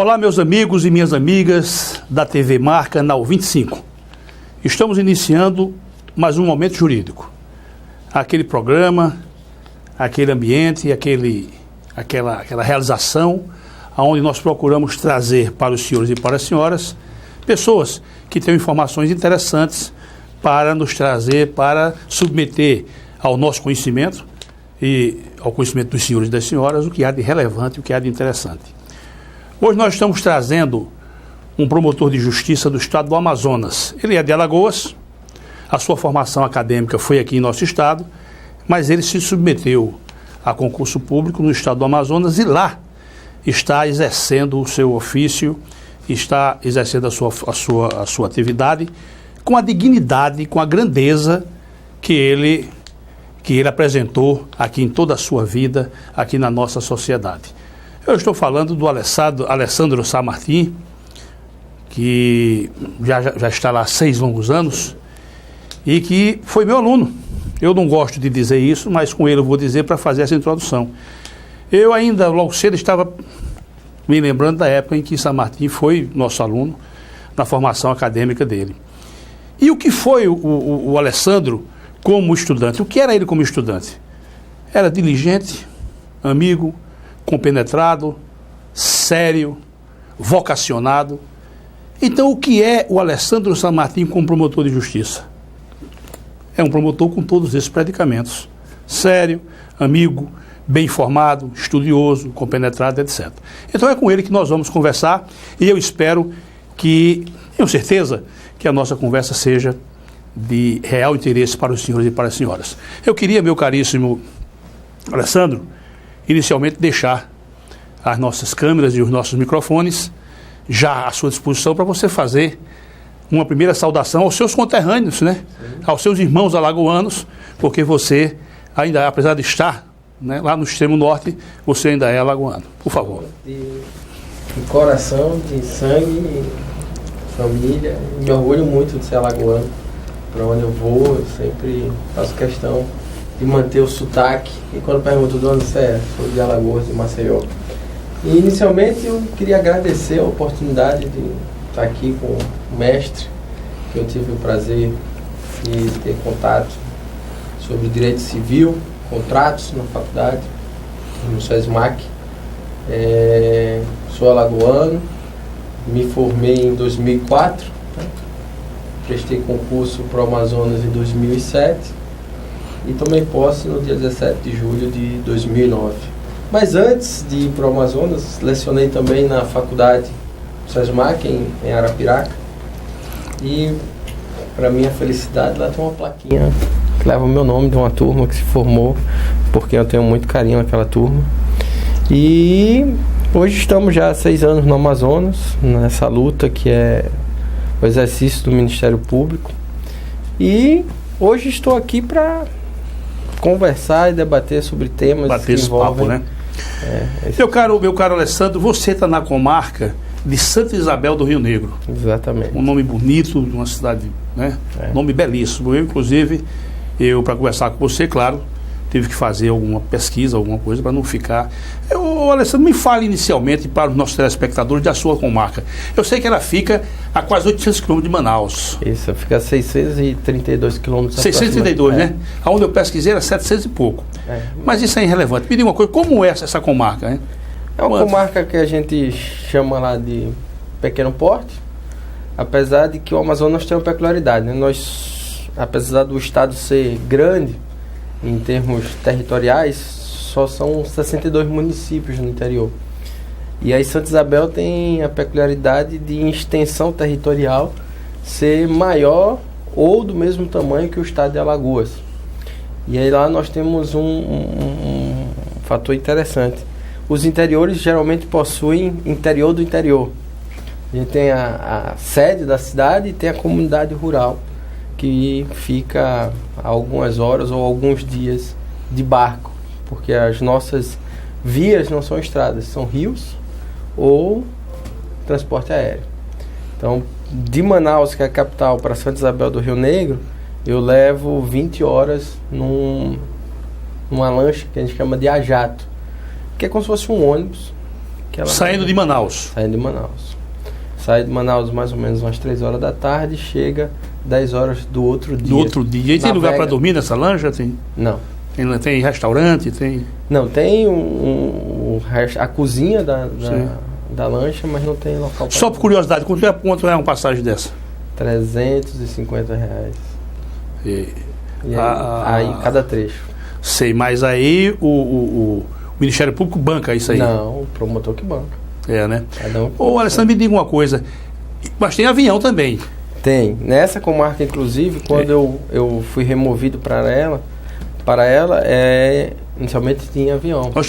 Olá, meus amigos e minhas amigas da TV Mar, Canal 25. Estamos iniciando mais um Momento Jurídico. Aquele programa, aquele ambiente, aquela realização onde nós procuramos trazer para os senhores e para as senhoras pessoas que tenham informações interessantes para nos trazer, para submeter ao nosso conhecimento e ao conhecimento dos senhores e das senhoras o que há de relevante e o que há de interessante. Hoje nós estamos trazendo um promotor de justiça do estado do Amazonas. Ele é de Alagoas, a sua formação acadêmica foi aqui em nosso estado, mas ele se submeteu a concurso público no estado do Amazonas e lá está exercendo o seu ofício, está exercendo a sua atividade com a dignidade, com a grandeza que ele apresentou aqui em toda a sua vida, aqui na nossa sociedade. Eu estou falando do Alessandro Sá Martim, que já está lá há 6 longos anos e que foi meu aluno. Eu não gosto de dizer isso, mas com ele eu vou dizer para fazer essa introdução. Eu ainda, logo cedo, estava me lembrando da época em que Sá Martim foi nosso aluno na formação acadêmica dele. E o que foi o Alessandro como estudante? O que era ele como estudante? Era diligente, amigo, compenetrado, sério, vocacionado. Então, o que é o Alessandro Sá Martim como promotor de justiça? É um promotor com todos esses predicamentos. Sério, amigo, bem informado, estudioso, compenetrado, etc. Então, é com ele que nós vamos conversar e eu espero tenho certeza que a nossa conversa seja de real interesse para os senhores e para as senhoras. Eu queria, meu caríssimo Alessandro, inicialmente deixar as nossas câmeras e os nossos microfones já à sua disposição para você fazer uma primeira saudação aos seus conterrâneos, né? Aos seus irmãos alagoanos, porque você ainda, apesar de estar, né, lá no extremo norte, você ainda é alagoano. Por favor. De coração, de sangue, família, me orgulho muito de ser alagoano. Para onde eu vou, eu sempre faço questão de manter o sotaque. E quando pergunto de onde você é, sou de Alagoas, de Maceió. E inicialmente eu queria agradecer a oportunidade de estar aqui com o mestre, que eu tive o prazer de ter contato sobre direito civil, contratos na faculdade, no SESMAC. Sou alagoano, me formei em 2004, né? Prestei concurso para o Amazonas em 2007 e tomei posse no dia 17 de julho de 2009. Mas antes de ir para o Amazonas, lecionei também na faculdade SESMAC, em Arapiraca. E, para minha felicidade, lá tem uma plaquinha que leva o meu nome de uma turma que se formou, porque eu tenho muito carinho naquela turma. E hoje estamos já há 6 anos no Amazonas, nessa luta que é o exercício do Ministério Público. E hoje estou aqui para conversar e debater sobre temas que envolvem... Bater esse papo, né? Meu caro Alessandro, você está na comarca de Santa Isabel do Rio Negro. Exatamente. Um nome bonito, de uma cidade, né? Nome belíssimo. Eu, inclusive, para conversar com você, claro, tive que fazer alguma pesquisa, alguma coisa, para não ficar... Alessandro, me fale inicialmente para os nossos telespectadores da sua comarca. Eu sei que ela fica a quase 800 quilômetros de Manaus. Isso, fica a 632 quilômetros. 632, né? Aonde eu pesquisei era 700 e pouco. Mas isso é irrelevante. Me diga uma coisa, como é essa comarca, hein? É uma comarca que a gente chama lá de pequeno porte, apesar de que o Amazonas tem uma peculiaridade, né? Nós, apesar do estado ser grande, em termos territoriais, só são 62 municípios no interior. E aí Santa Isabel tem a peculiaridade de, em extensão territorial, ser maior ou do mesmo tamanho que o estado de Alagoas. E aí lá nós temos um fator interessante. Os interiores geralmente possuem interior do interior. A gente tem a sede da cidade e tem a comunidade rural, que fica a algumas horas ou alguns dias de barco, porque as nossas vias não são estradas, são rios ou transporte aéreo. Então, de Manaus, que é a capital, para Santa Isabel do Rio Negro, eu levo 20 horas numa lancha que a gente chama de a jato, que é como se fosse um ônibus que ela Saindo de Manaus. Saindo de Manaus. Sai de Manaus mais ou menos umas 3 horas da tarde, chega 10 horas do outro dia. Do outro dia. E tem lugar para dormir nessa lancha? Não. Tem restaurante? Tem... Não, tem a cozinha da lancha, mas não tem local para... Só por curiosidade, quanto é uma passagem dessa? R$350. E aí cada trecho. Sei, mas aí o Ministério Público banca isso aí? Não, o promotor que banca. É, né? Ô, Alessandro, me diga uma coisa. Mas tem avião também. Tem. Nessa comarca, inclusive, quando eu fui removido para ela, inicialmente tinha avião. Nós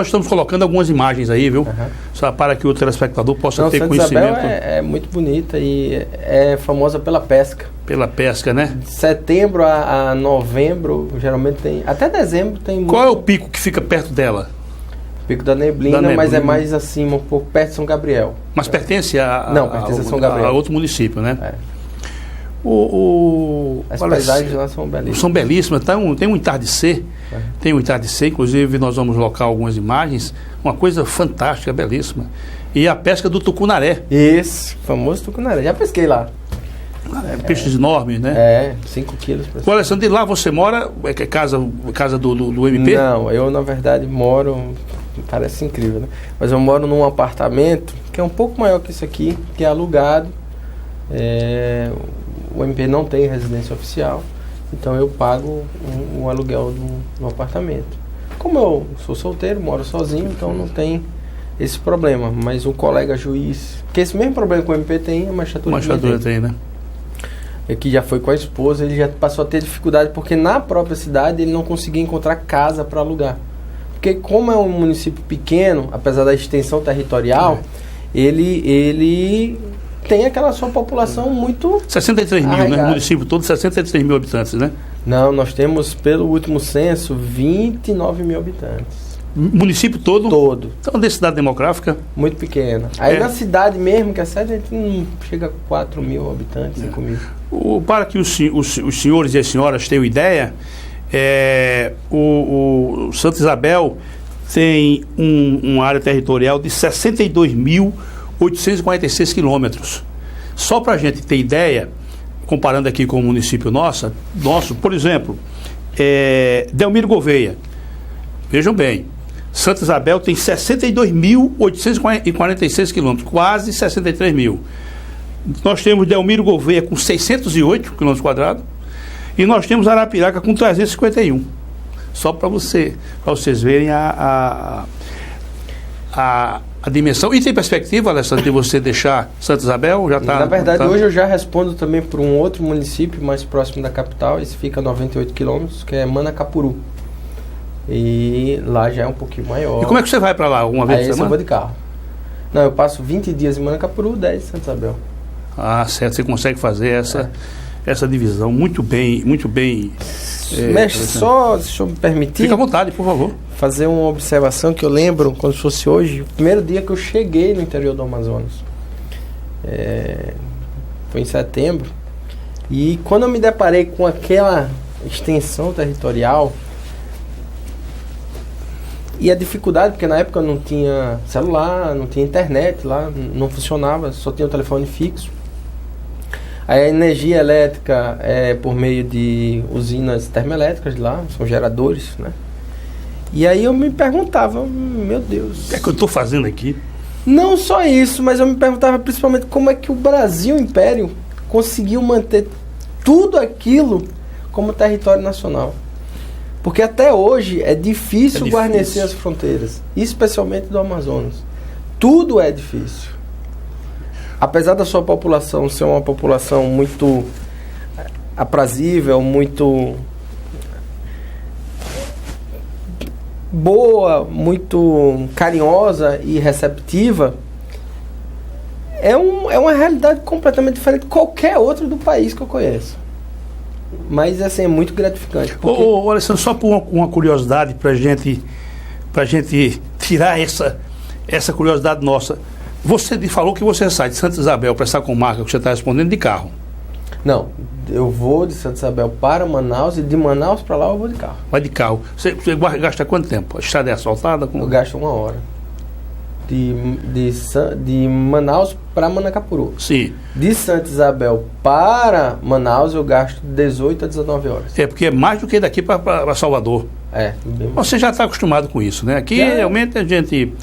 estamos colocando algumas imagens aí, viu? Só para que o telespectador possa ter conhecimento. Santa Isabel é muito bonita e é famosa pela pesca. Pela pesca, né? De setembro a novembro, geralmente tem... Até dezembro tem... Qual é o pico que fica perto dela? Pico da Neblina, mas é mais acima, um pouco perto de São Gabriel. Mas pertence Não, pertence a São Gabriel. A outro município, né? É. As paisagens lá são belíssimas. São belíssimas. Tem um entardecer. Tem um entardecer, inclusive nós vamos colocar algumas imagens. Uma coisa fantástica, belíssima. E a pesca do tucunaré. Esse, famoso tucunaré. Já pesquei lá. Peixes enormes, né? 5 quilos. O Alessandro, de lá você mora? É casa do MP? Não, eu na verdade moro... Parece incrível, né? Mas eu moro num apartamento que é um pouco maior que isso aqui, que é alugado. O MP não tem residência oficial, então eu pago o aluguel do apartamento. Como eu sou solteiro, moro sozinho, então não tem esse problema. Mas um colega juiz, que esse mesmo problema que o MP tem, a magistratura tem, né? Que já foi com a esposa, ele já passou a ter dificuldade, porque na própria cidade ele não conseguia encontrar casa para alugar. Porque como é um município pequeno, apesar da extensão territorial, ele tem aquela sua população muito... 63 mil, né? O município todo, 63 mil habitantes, né? Não, nós temos, pelo último censo, 29 mil habitantes. Município todo? Todo. Então, uma densidade demográfica? Muito pequena. Aí na cidade mesmo, que é sede, a gente não chega a 4 mil habitantes, 5 mil. Para que os senhores e as senhoras tenham ideia... o Santa Isabel tem uma área territorial de 62.846 quilômetros. Só para a gente ter ideia, comparando aqui com o município nosso, por exemplo, Delmiro Gouveia. Vejam bem, Santa Isabel tem 62.846 quilômetros, quase 63 mil. Nós temos Delmiro Gouveia com 608 quilômetros quadrados. E nós temos Arapiraca com 351. Só para vocês verem a dimensão. E tem perspectiva, Alessandro, de você deixar Santa Isabel? Na verdade, hoje eu já respondo também por um outro município mais próximo da capital. Esse fica a 98 quilômetros, que é Manacapuru. E lá já é um pouquinho maior. E como é que você vai para lá? Uma vez por semana? Eu vou de carro. Não, eu passo 20 dias em Manacapuru, 10 em Santa Isabel. Ah, certo. Você consegue fazer essa divisão muito bem. Mestre, só se eu me permitir... Fica à vontade, por favor. Fazer uma observação que eu lembro, quando fosse hoje, o primeiro dia que eu cheguei no interior do Amazonas. Foi em setembro. E quando eu me deparei com aquela extensão territorial e a dificuldade, porque na época não tinha celular, não tinha internet lá, não funcionava, só tinha o telefone fixo. A energia elétrica é por meio de usinas termoelétricas de lá, são geradores, né? E aí eu me perguntava, meu Deus... O que é que eu estou fazendo aqui? Não só isso, mas eu me perguntava principalmente como é que o Brasil, o Império, conseguiu manter tudo aquilo como território nacional. Porque até hoje é difícil guarnecer as fronteiras, especialmente do Amazonas. Tudo é difícil. Apesar da sua população ser uma população muito aprazível, muito boa, muito carinhosa e receptiva, é uma realidade completamente diferente de qualquer outro do país que eu conheço. Mas assim, é muito gratificante. Porque... Alessandro, só por uma curiosidade pra gente tirar essa curiosidade nossa. Você falou que você sai de Santa Isabel para essa comarca que você está respondendo de carro. Não, eu vou de Santa Isabel para Manaus e de Manaus para lá eu vou de carro. Vai de carro. Você gasta quanto tempo? A estrada é asfaltada? Eu gasto 1 hora. de Manaus para Manacapuru. Sim. De Santa Isabel para Manaus eu gasto 18 a 19 horas. É, porque é mais do que daqui para Salvador. Bem mais. Você já está acostumado com isso, né? Aqui Já. realmente a gente...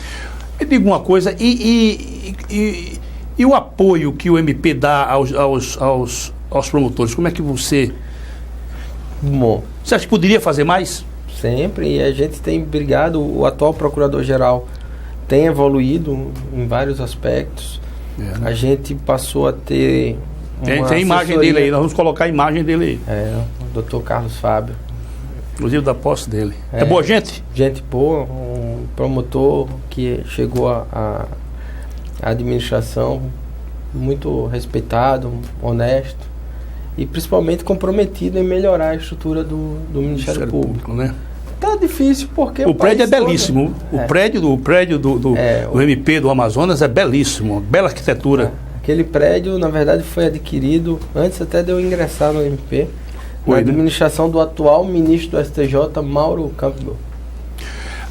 Me diga uma coisa, e o apoio que o MP dá aos promotores, como é que você... Bom, Você acha que poderia fazer mais? sempre, e a gente tem brigado, o atual procurador-geral tem evoluído em vários aspectos. A gente passou a ter Tem uma a imagem assessoria. dele aí, nós vamos colocar a imagem dele aí. O Dr. Carlos Fábio. Inclusive da posse dele. É boa gente? Gente boa, um promotor que chegou à administração muito respeitado, honesto e principalmente comprometido em melhorar a estrutura do Ministério Público. Né? Tá difícil porque O prédio é país todo- belíssimo. O prédio do MP do Amazonas é belíssimo. Bela arquitetura. Aquele prédio, na verdade, foi adquirido antes até de eu ingressar no MP, Foi, na né? administração do atual ministro do STJ, Mauro Campbell.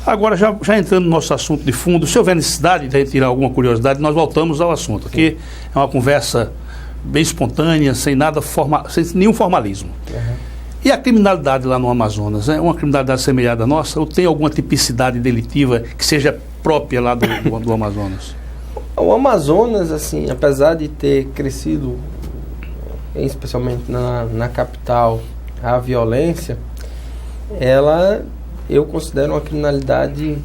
Agora, já entrando no nosso assunto de fundo, se houver necessidade de retirar alguma curiosidade, nós voltamos ao assunto. Aqui é uma conversa bem espontânea, sem nenhum formalismo. E a criminalidade lá no Amazonas, é uma criminalidade semelhante à nossa, ou tem alguma tipicidade delitiva que seja própria lá do Amazonas? O Amazonas, assim, apesar de ter crescido, especialmente na capital, a violência, eu considero uma criminalidade,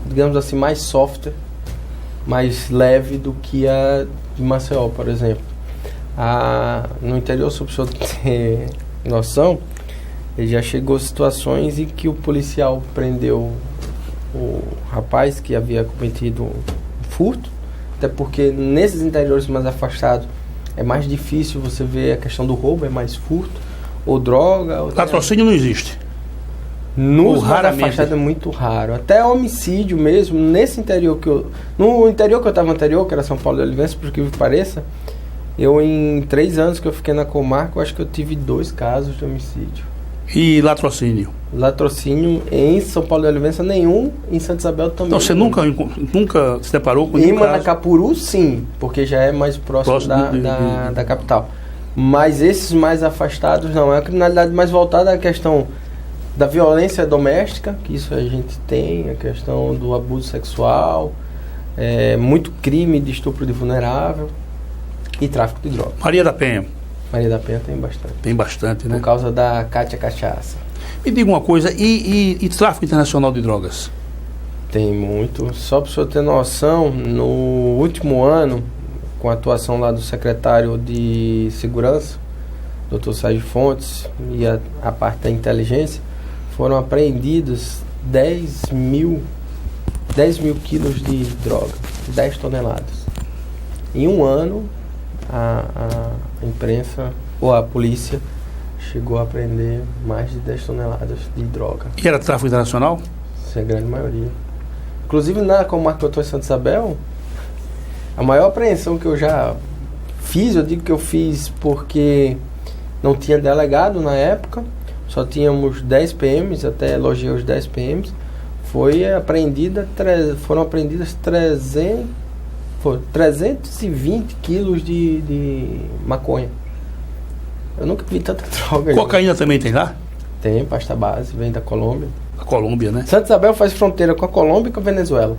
digamos assim, mais soft, mais leve do que a de Maceió, por exemplo. No interior, se o senhor ter noção, ele já chegou a situações em que o policial prendeu o rapaz que havia cometido um furto, até porque nesses interiores mais afastados é mais difícil você ver a questão do roubo, é mais furto, ou droga. Latrocínio não existe. Nos mais raramente. afastados é muito raro. Até homicídio mesmo, nesse interior no interior que eu estava anterior, que era São Paulo de Olivença, por que pareça, eu em 3 anos que eu fiquei na comarca, eu acho que eu tive 2 casos de homicídio. E latrocínio? Latrocínio em São Paulo de Olivença nenhum, em Santa Isabel também. Então você nunca se deparou com Em nenhum caso? Manacapuru, sim, porque já é mais próximo da capital. Mas esses mais afastados não. É a criminalidade mais voltada à questão da violência doméstica, que isso a gente tem, a questão do abuso sexual, muito crime de estupro de vulnerável e tráfico de drogas. Maria da Penha. Maria da Penha tem bastante. Tem bastante, né? Por causa da Cátia Cachaça. Me diga uma coisa, e tráfico internacional de drogas? Tem muito. Só para o senhor ter noção, no último ano, com a atuação lá do secretário de Segurança, Dr. Sérgio Fontes, e a parte da inteligência, foram apreendidos 10 mil quilos de droga, 10 toneladas. Em um ano, a imprensa, ou a polícia, chegou a apreender mais de 10 toneladas de droga. E era tráfico internacional? Isso é a grande maioria. Inclusive, na comarca que eu estou em Santa Isabel, a maior apreensão que eu já fiz, eu digo que eu fiz porque não tinha delegado na época, só tínhamos 10 PMs, até elogiei os 10 PMs, foram apreendidas 320 quilos de maconha. Eu nunca vi tanta droga. Cocaína também tem lá? Tem, pasta base, vem da Colômbia. A Colômbia, né? Santa Isabel faz fronteira com a Colômbia e com a Venezuela.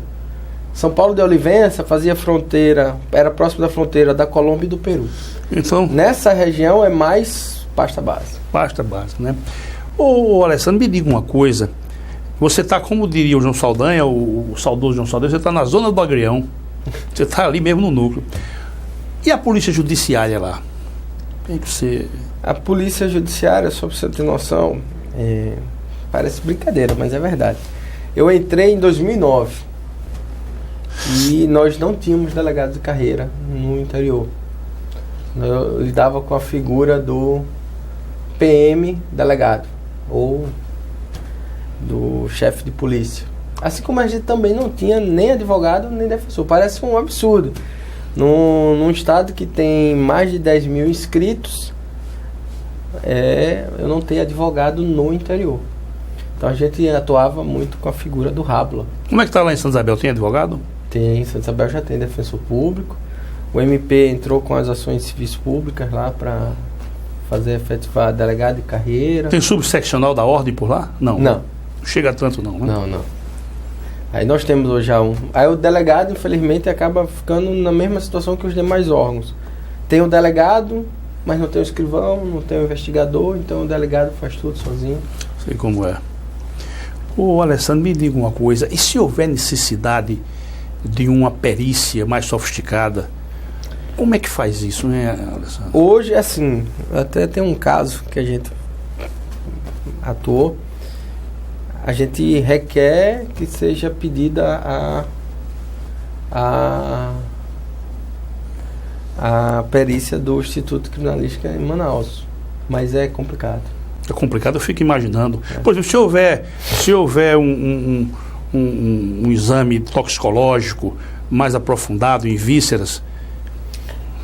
São Paulo de Olivença fazia fronteira, era próximo da fronteira da Colômbia e do Peru. Então, Nessa região é mais pasta base. pasta básica, né? Ô, Alessandro, me diga uma coisa. Você está, como diria o João Saldanha, o saudoso João Saldanha, você está na zona do Agrião. Você está ali mesmo no núcleo. E a polícia judiciária lá? Tem que ser... A polícia judiciária, só para você ter noção, parece brincadeira, mas é verdade. Eu entrei em 2009 e nós não tínhamos delegado de carreira no interior. Eu lidava com a figura do PM delegado ou do chefe de polícia. Assim como a gente também não tinha nem advogado nem defensor. Parece um absurdo. Num estado que tem mais de 10 mil inscritos, eu não tenho advogado no interior. Então a gente atuava muito com a figura do Rábula. Como é que está lá em Santa Isabel? Tem advogado? Tem, em Santa Isabel já tem defensor público. O MP entrou com as ações civis públicas lá para fazer efetivar delegado de carreira. Tem subseccional da ordem por lá? Não. Não. Chega tanto não, né? Não. Aí nós temos hoje já um. Aí o delegado, infelizmente, acaba ficando na mesma situação que os demais órgãos. Tem o delegado, mas não tem o escrivão, não tem o investigador, então o delegado faz tudo sozinho. Sei como é. Ô Alessandro, me diga uma coisa, e se houver necessidade de uma perícia mais sofisticada, como é que faz isso, né, Alessandro? Hoje, assim, até tem um caso que a gente atuou, a gente requer que seja pedida a perícia do Instituto Criminalística em Manaus, mas é complicado. É complicado, eu fico imaginando. Por exemplo, se houver um exame toxicológico mais aprofundado em vísceras.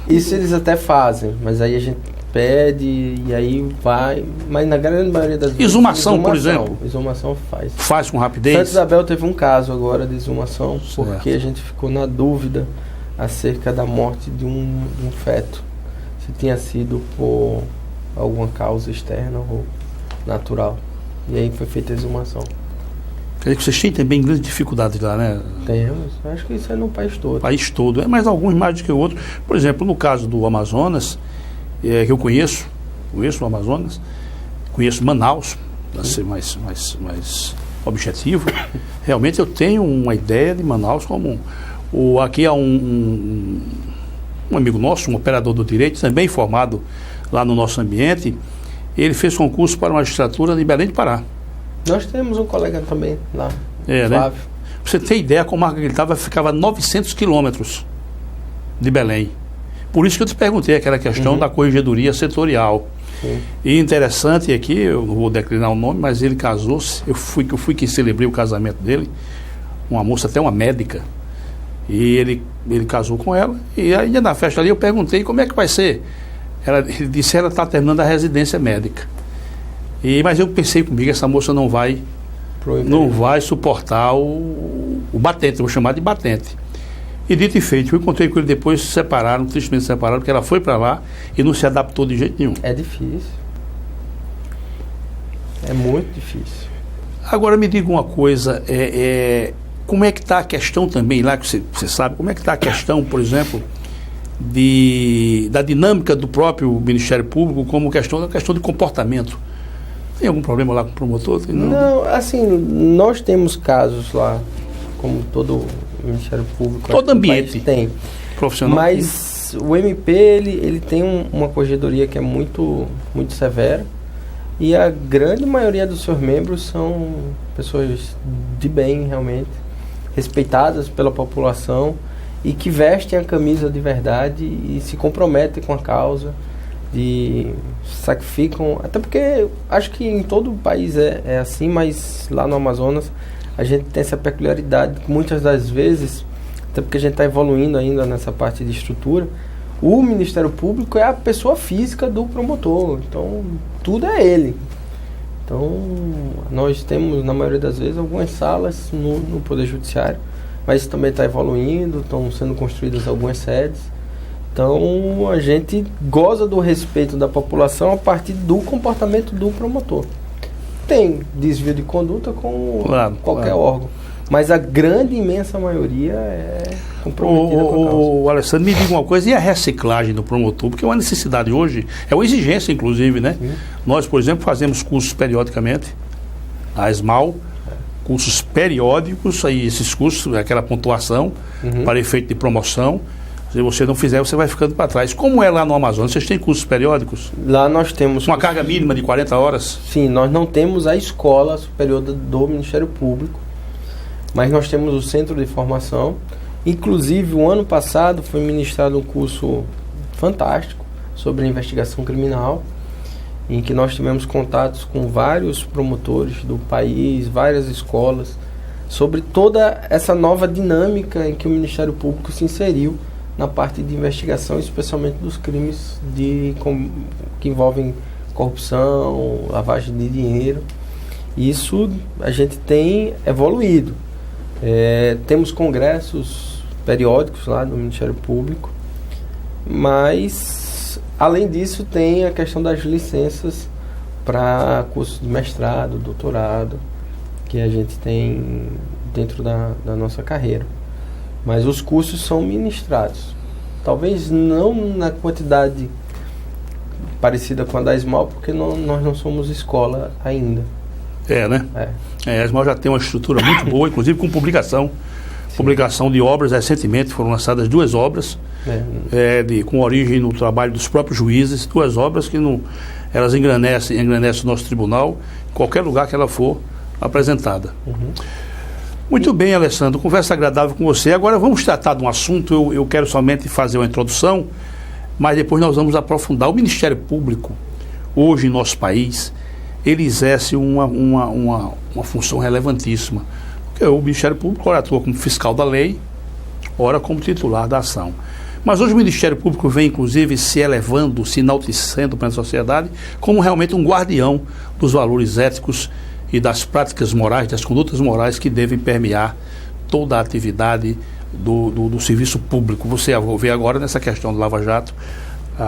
Isso eles até fazem, mas aí a gente pede e aí vai. Mas na grande maioria das vezes. Exumação, por exemplo. Exumação faz. Faz com rapidez. Santa Isabel teve um caso agora de exumação, certo. Porque a gente ficou na dúvida acerca da morte de um feto. Se tinha sido por alguma causa externa ou natural. E aí foi feita a exumação. Quer dizer que vocês têm também grandes dificuldades lá, né? Temos. Acho que isso é no país todo. O país todo. Mas alguns mais do que outros. Por exemplo, no caso do Amazonas, que eu conheço o Amazonas, conheço Manaus, para ser mais objetivo. Realmente eu tenho uma ideia de Manaus como... aqui há um amigo nosso, um operador do direito, também formado lá no nosso ambiente. Ele fez concurso para magistratura em Belém do Pará. Nós temos um colega também lá, Flávio. Né? Você tem ideia como a ele ficava a 900 quilômetros de Belém. Por isso que eu te perguntei aquela questão da corregedoria setorial. Sim. E interessante aqui, eu não vou declinar o nome, mas ele casou-se, eu fui quem celebrei o casamento dele, uma moça, até uma médica, e ele casou com ela, e aí na festa ali eu perguntei como é que vai ser. Ele disse que ela está terminando a residência médica. Mas eu pensei comigo, essa moça não vai suportar o batente, eu vou chamar de batente. E dito e feito, eu encontrei com ele depois, se separaram, tristemente separaram, porque ela foi para lá e não se adaptou de jeito nenhum. É difícil. É muito difícil. Agora me diga uma coisa, como é que está a questão também lá, que você sabe, como é que está a questão, por exemplo, da dinâmica do próprio Ministério Público como questão de comportamento? Tem algum problema lá com o promotor? Não, assim, nós temos casos lá, como todo Ministério Público. Todo ambiente tem. Profissional. Mas o MP, ele tem uma corregedoria que é muito, muito severa, e a grande maioria dos seus membros são pessoas de bem, realmente, respeitadas pela população e que vestem a camisa de verdade e se comprometem com a causa, sacrificam, até porque acho que em todo o país é assim, mas lá no Amazonas a gente tem essa peculiaridade que muitas das vezes, até porque a gente está evoluindo ainda nessa parte de estrutura, o Ministério Público é a pessoa física do promotor, então tudo é ele. Então nós temos na maioria das vezes algumas salas no Poder Judiciário, mas isso também está evoluindo, estão sendo construídas algumas sedes. Então a gente goza do respeito da população a partir do comportamento do promotor. Tem desvio de conduta com qualquer órgão, mas a grande, imensa maioria é comprometida com a causa. O Alessandro, me diga uma coisa, e a reciclagem do promotor? Porque é uma necessidade hoje, é uma exigência inclusive, né? Sim. Nós, por exemplo, fazemos cursos periodicamente, a ESMAL, cursos periódicos, aí esses cursos, aquela pontuação para efeito de promoção. Se você não fizer, você vai ficando para trás. Como é lá no Amazonas? Vocês têm cursos periódicos? Lá nós temos... Uma carga mínima de 40 horas? Sim, nós não temos a escola superior do Ministério Público, mas nós temos o centro de formação. Inclusive, o ano passado foi ministrado um curso fantástico sobre investigação criminal, em que nós tivemos contatos com vários promotores do país, várias escolas, sobre toda essa nova dinâmica em que o Ministério Público se inseriu na parte de investigação, especialmente dos crimes que envolvem corrupção, lavagem de dinheiro. Isso a gente tem evoluído. Temos congressos periódicos lá no Ministério Público, mas, além disso, tem a questão das licenças para cursos de mestrado, doutorado, que a gente tem dentro da nossa carreira. Mas os cursos são ministrados. Talvez não na quantidade parecida com a da ESMAL, porque nós não somos escola ainda. Né? A ESMAL já tem uma estrutura muito boa, inclusive com publicação. Sim. Publicação de obras. Recentemente foram lançadas 2 obras, com origem no trabalho dos próprios juízes, 2 obras que elas engrandecem o nosso tribunal, em qualquer lugar que ela for apresentada. Uhum. Muito bem, Alessandro, conversa agradável com você. Agora vamos tratar de um assunto, eu quero somente fazer uma introdução, mas depois nós vamos aprofundar. O Ministério Público, hoje em nosso país, ele exerce uma função relevantíssima. Porque o Ministério Público ora atua como fiscal da lei, ora como titular da ação. Mas hoje o Ministério Público vem, inclusive, se elevando, se enaltecendo para a sociedade, como realmente um guardião dos valores éticos e das práticas morais, das condutas morais que devem permear toda a atividade do serviço público. Você vê agora nessa questão do Lava Jato,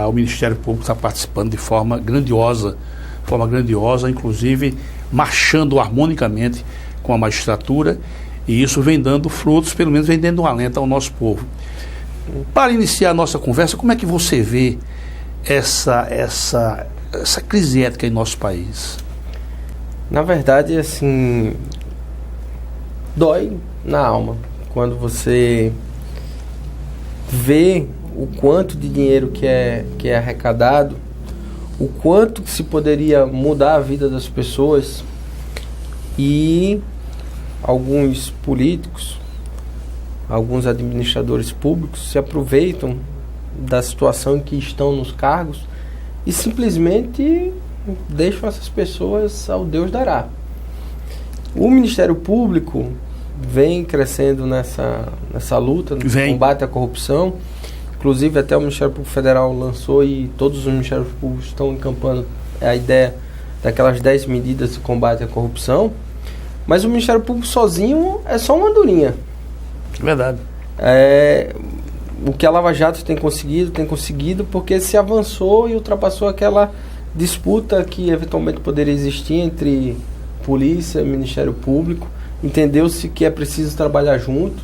o Ministério Público está participando de forma grandiosa, inclusive marchando harmonicamente com a magistratura, e isso vem dando frutos, pelo menos vem dando um alento ao nosso povo. Para iniciar a nossa conversa, como é que você vê essa crise ética em nosso país? Na verdade, assim, dói na alma quando você vê o quanto de dinheiro que é arrecadado, o quanto que se poderia mudar a vida das pessoas, e alguns políticos, alguns administradores públicos se aproveitam da situação em que estão nos cargos e simplesmente deixam essas pessoas ao Deus dará. O Ministério Público vem crescendo nessa luta, no combate à corrupção. Inclusive até o Ministério Público Federal lançou, e todos os Ministérios Públicos estão encampando a ideia daquelas 10 medidas de combate à corrupção. Mas o Ministério Público sozinho é só uma andorinha. Verdade. O que a Lava Jato tem conseguido porque se avançou e ultrapassou aquela disputa que eventualmente poderia existir entre polícia e Ministério Público. Entendeu-se que é preciso trabalhar junto.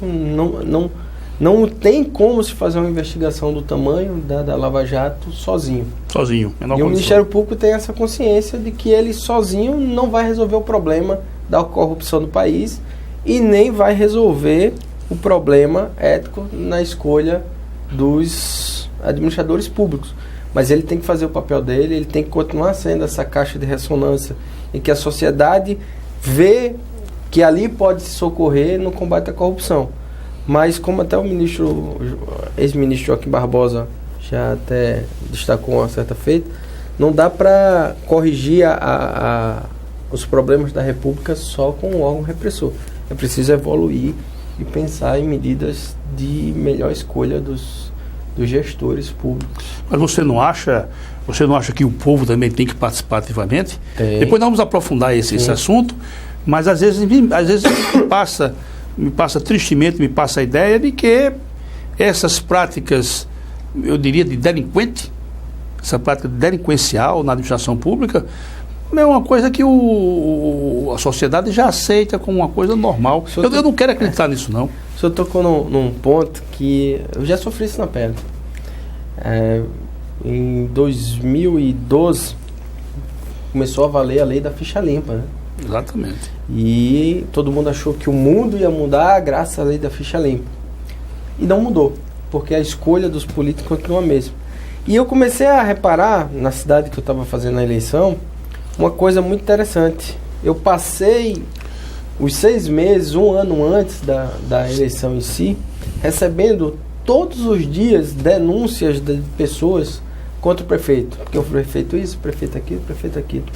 Não tem como se fazer uma investigação do tamanho da Lava Jato sozinho. E o Ministério Público tem essa consciência de que ele sozinho não vai resolver o problema da corrupção do país e nem vai resolver o problema ético na escolha dos administradores públicos. Mas ele tem que fazer o papel dele, ele tem que continuar sendo essa caixa de ressonância em que a sociedade vê que ali pode se socorrer no combate à corrupção. Mas como até o ex-ministro Joaquim Barbosa já até destacou uma certa feita, não dá para corrigir os problemas da República só com o órgão repressor. É preciso evoluir e pensar em medidas de melhor escolha dos gestores públicos. Mas você não acha que o povo também tem que participar ativamente? Depois nós vamos aprofundar esse assunto, mas às vezes me passa tristemente, me passa a ideia de que essas práticas, eu diria, de delinquente, essa prática delinquencial na administração pública, é uma coisa que a sociedade já aceita como uma coisa normal. Eu não quero acreditar nisso, não. O senhor tocou num ponto que eu já sofri isso na pele. Em 2012, começou a valer a lei da ficha limpa, né? Exatamente. E todo mundo achou que o mundo ia mudar graças à lei da ficha limpa. E não mudou, porque a escolha dos políticos continua a mesma. E eu comecei a reparar, na cidade que eu estava fazendo a eleição, uma coisa muito interessante. Eu passei os 6 meses, 1 ano antes da eleição em si, recebendo todos os dias denúncias de pessoas contra o prefeito. Porque o prefeito isso, o prefeito aquilo, o prefeito aquilo.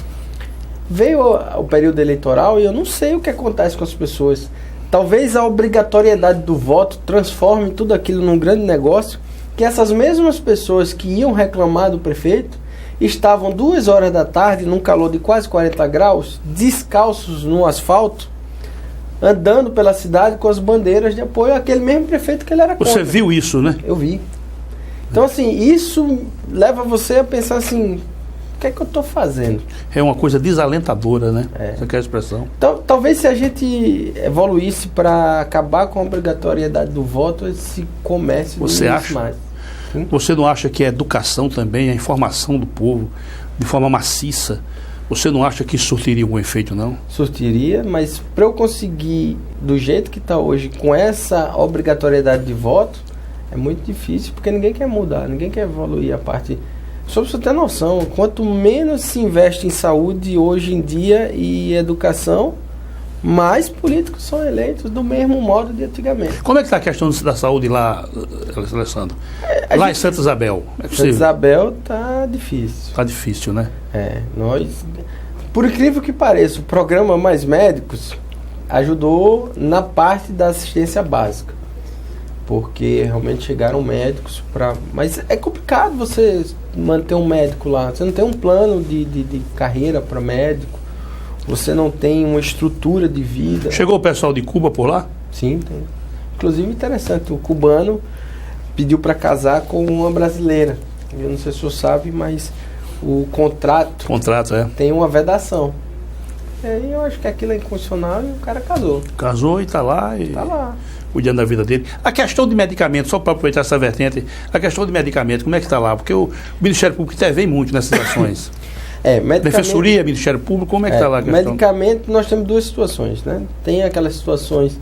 Veio o período eleitoral e eu não sei o que acontece com as pessoas. Talvez a obrigatoriedade do voto transforme tudo aquilo num grande negócio, que essas mesmas pessoas que iam reclamar do prefeito estavam 2 horas da tarde, num calor de quase 40 graus, descalços no asfalto, andando pela cidade com as bandeiras de apoio àquele mesmo prefeito que ele era contra. Você viu isso, né? Eu vi. Então, assim, isso leva você a pensar assim, o que é que eu estou fazendo? É uma coisa desalentadora, né? Essa que é a expressão. Então, talvez se a gente evoluísse para acabar com a obrigatoriedade do voto, esse comércio você acha? Mais. Sim? Você não acha que a educação também, a informação do povo, de forma maciça, você não acha que isso surtiria algum efeito, não? Surtiria, mas para eu conseguir, do jeito que está hoje, com essa obrigatoriedade de voto, é muito difícil, porque ninguém quer mudar, ninguém quer evoluir a parte... Só para você ter noção, quanto menos se investe em saúde hoje em dia e educação, mais políticos são eleitos do mesmo modo de antigamente. Como é que está a questão da saúde lá, Alessandro? Lá em Santa Isabel? Santa Isabel está difícil. Está difícil, né? Por incrível que pareça, o programa Mais Médicos ajudou na parte da assistência básica. Porque realmente chegaram médicos para... Mas é complicado você manter um médico lá. Você não tem um plano de carreira para médico. Você não tem uma estrutura de vida. Chegou o pessoal de Cuba por lá? Sim, tem. Inclusive, interessante, o cubano pediu para casar com uma brasileira. Eu não sei se você sabe, mas o contrato tem uma vedação. E aí eu acho que aquilo é inconstitucional e o cara casou. Casou e está lá. Está lá. Cuidando da vida dele. A questão de medicamento, só para aproveitar essa vertente, a questão de medicamento, como é que está lá? Porque o Ministério Público intervém muito nessas ações. Defensoria, Ministério Público, como é que está lá a questão? Medicamento, nós temos 2 situações, né? Tem aquelas situações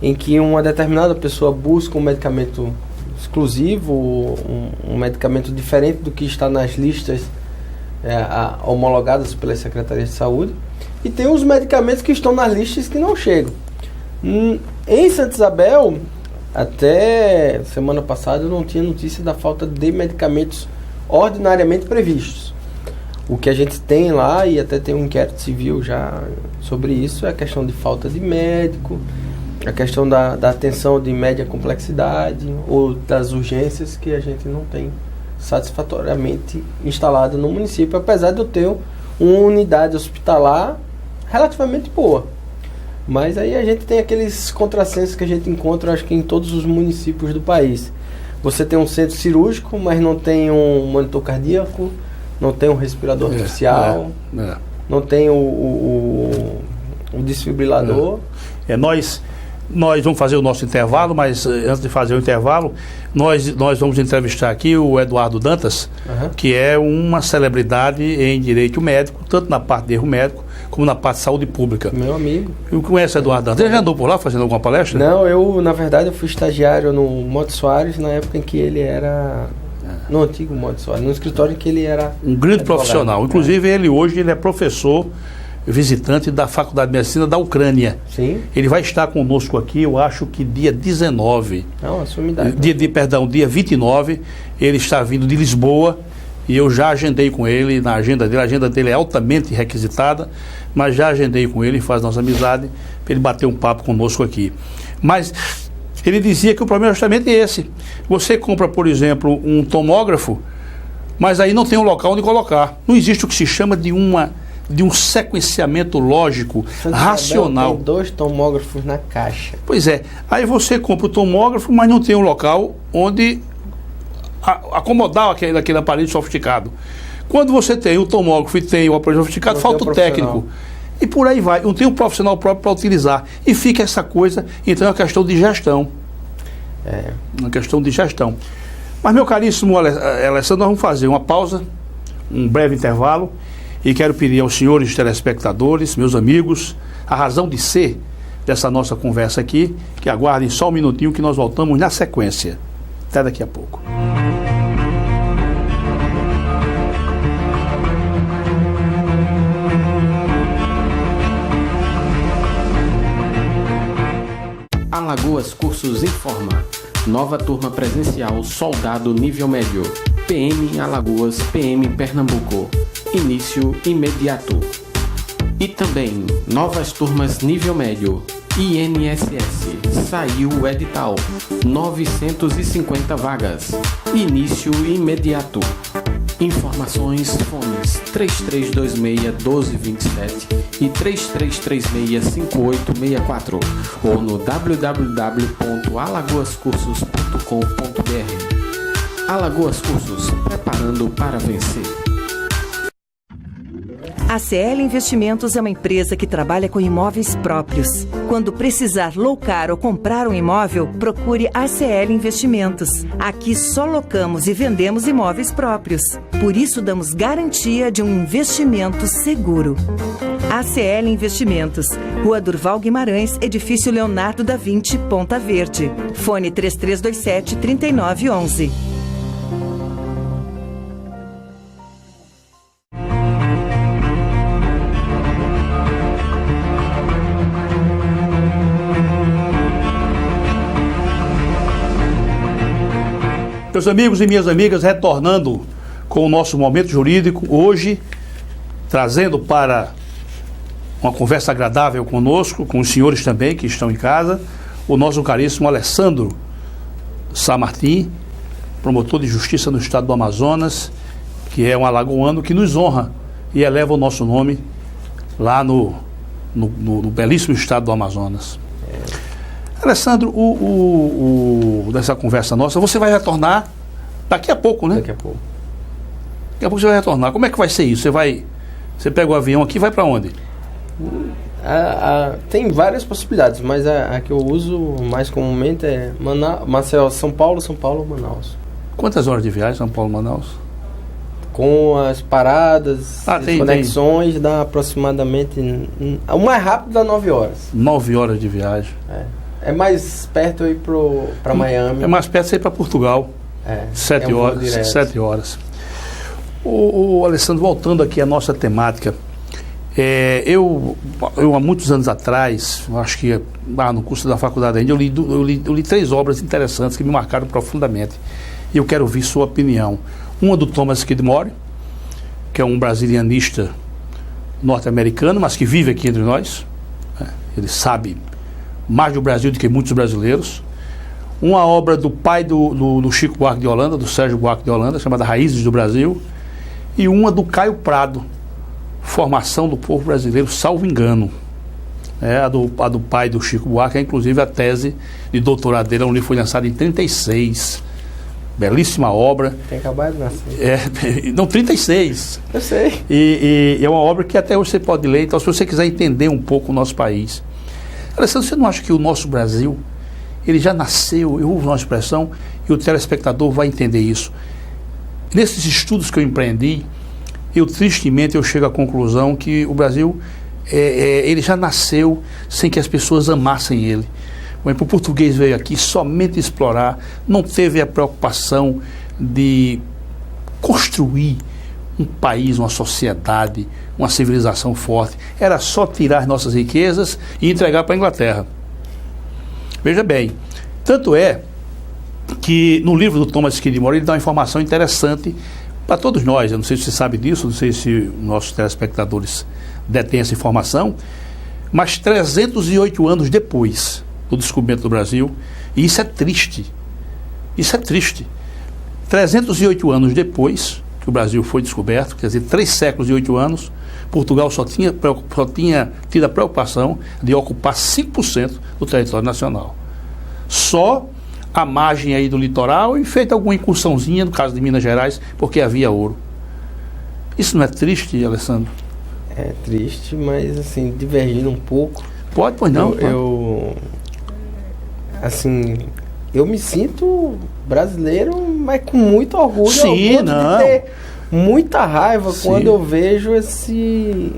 em que uma determinada pessoa busca um medicamento exclusivo, um medicamento diferente do que está nas listas homologadas pela Secretaria de Saúde, e tem os medicamentos que estão nas listas que não chegam. Em Santa Isabel, até semana passada, eu não tinha notícia da falta de medicamentos ordinariamente previstos. O que a gente tem lá, e até tem um inquérito civil já sobre isso, é a questão de falta de médico, a questão da atenção de média complexidade ou das urgências que a gente não tem satisfatoriamente instalada no município, apesar de eu ter uma unidade hospitalar relativamente boa. Mas aí a gente tem aqueles contrassensos que a gente encontra, acho que em todos os municípios do país. Você tem um centro cirúrgico, mas não tem um monitor cardíaco, não tem um respirador artificial, não tem o desfibrilador. Nós vamos fazer o nosso intervalo, mas antes de fazer o intervalo, nós vamos entrevistar aqui o Eduardo Dantas, que é uma celebridade em direito médico, tanto na parte de erro médico, como na parte de saúde pública. Meu amigo. Eu conheço o Eduardo Dantas. Ele já andou por lá fazendo alguma palestra? Não, na verdade, eu fui estagiário no Monte Soares, na época em que ele era... No antigo Monte Soares, no escritório em que ele era... Um grande profissional. Inclusive, ele hoje é professor visitante da Faculdade de Medicina da Ucrânia. Sim. Ele vai estar conosco aqui, eu acho que dia 19. Não, a sua idade. Dia 29, ele está vindo de Lisboa e eu já agendei com ele na agenda dele. A agenda dele é altamente requisitada, mas já agendei com ele, faz nossa amizade, para ele bater um papo conosco aqui. Mas ele dizia que o problema é justamente esse. Você compra, por exemplo, um tomógrafo, mas aí não tem um local onde colocar. Não existe o que se chama de um sequenciamento lógico, racional. Tem 2 tomógrafos na caixa. Pois é. Aí você compra o tomógrafo, mas não tem um local onde acomodar aquele aparelho sofisticado. Quando você tem o tomógrafo e tem o aparelho sofisticado, não falta o técnico. E por aí vai. Não tem um profissional próprio para utilizar. E fica essa coisa, então é uma questão de gestão. Uma questão de gestão. Mas, meu caríssimo Alessandro, nós vamos fazer uma pausa, um breve intervalo. E quero pedir aos senhores telespectadores, meus amigos, a razão de ser dessa nossa conversa aqui, que aguardem só um minutinho que nós voltamos na sequência. Até daqui a pouco. Alagoas Cursos informa. Nova turma presencial Soldado Nível Médio. PM Alagoas, PM Pernambuco. Início imediato. E também novas turmas nível médio. INSS. Saiu o edital. 950 vagas. Início imediato. Informações, fones 3326-1227 e 3336-5864 ou no www.alagoascursos.com.br. Alagoas Cursos, preparando para vencer. A CL Investimentos é uma empresa que trabalha com imóveis próprios. Quando precisar locar ou comprar um imóvel, procure a CL Investimentos. Aqui só locamos e vendemos imóveis próprios. Por isso, damos garantia de um investimento seguro. ACL Investimentos, Rua Durval Guimarães, Edifício Leonardo da Vinci, Ponta Verde. Fone 3327-3911. Meus amigos e minhas amigas, retornando com o nosso momento jurídico, hoje trazendo para uma conversa agradável conosco, com os senhores também que estão em casa, o nosso caríssimo Alessandro Sá Martim, promotor de justiça no estado do Amazonas, que é um alagoano que nos honra e eleva o nosso nome lá no belíssimo estado do Amazonas. Alessandro, dessa conversa nossa, você vai retornar daqui a pouco, né? Daqui a pouco. Daqui a pouco você vai retornar. Como é que vai ser isso? Você pega o avião aqui e vai para onde? Tem várias possibilidades, mas a que eu uso mais comumente é Maceió, São Paulo, Manaus. Quantas horas de viagem, São Paulo, Manaus? Com as paradas, as conexões, dá aproximadamente... O mais rápido dá 9 horas. 9 horas de viagem. É mais perto ir para Miami. É mais perto você ir para Portugal. 7 horas. 7 horas. O Alessandro, voltando aqui à nossa temática, eu há muitos anos atrás, acho que no curso da faculdade ainda, eu li 3 obras interessantes que me marcaram profundamente. E eu quero ouvir sua opinião. Uma do Thomas Skidmore, que é um brasilianista norte-americano, mas que vive aqui entre nós. Ele sabe mais do Brasil do que muitos brasileiros. Uma obra do pai do Chico Buarque de Holanda, do Sérgio Buarque de Holanda, chamada Raízes do Brasil. E uma do Caio Prado, Formação do Povo Brasileiro, salvo engano. A do pai do Chico Buarque, é inclusive a tese de doutorado dele, onde foi lançada em 1936. Belíssima obra. Tem acabado de nascer. Não, 36. Eu sei. E é uma obra que até hoje você pode ler. Então, se você quiser entender um pouco o nosso país. Alessandro, você não acha que o nosso Brasil, ele já nasceu, eu uso uma expressão, e o telespectador vai entender isso. Nesses estudos que eu empreendi, tristemente eu chego à conclusão que o Brasil, ele já nasceu sem que as pessoas amassem ele. O português veio aqui somente explorar, não teve a preocupação de construir um país, uma sociedade, uma civilização forte. Era só tirar nossas riquezas e entregar para a Inglaterra. Veja bem, tanto é que no livro do Thomas Skidmore ele dá uma informação interessante para todos nós. Eu não sei se você sabe disso, não sei se nossos telespectadores detêm essa informação, mas 308 anos depois do descobrimento do Brasil, e isso é triste, 308 anos depois que o Brasil foi descoberto, quer dizer, 3 séculos e 8 anos, Portugal só tinha tido a preocupação de ocupar 5% do território nacional. Só a margem aí do litoral e feita alguma incursãozinha, no caso de Minas Gerais, porque havia ouro. Isso não é triste, Alessandro? É triste, mas assim, divergindo um pouco. Pode, pois não. Eu me sinto brasileiro, mas com muito orgulho. Sim, de ter muita raiva quando eu vejo esse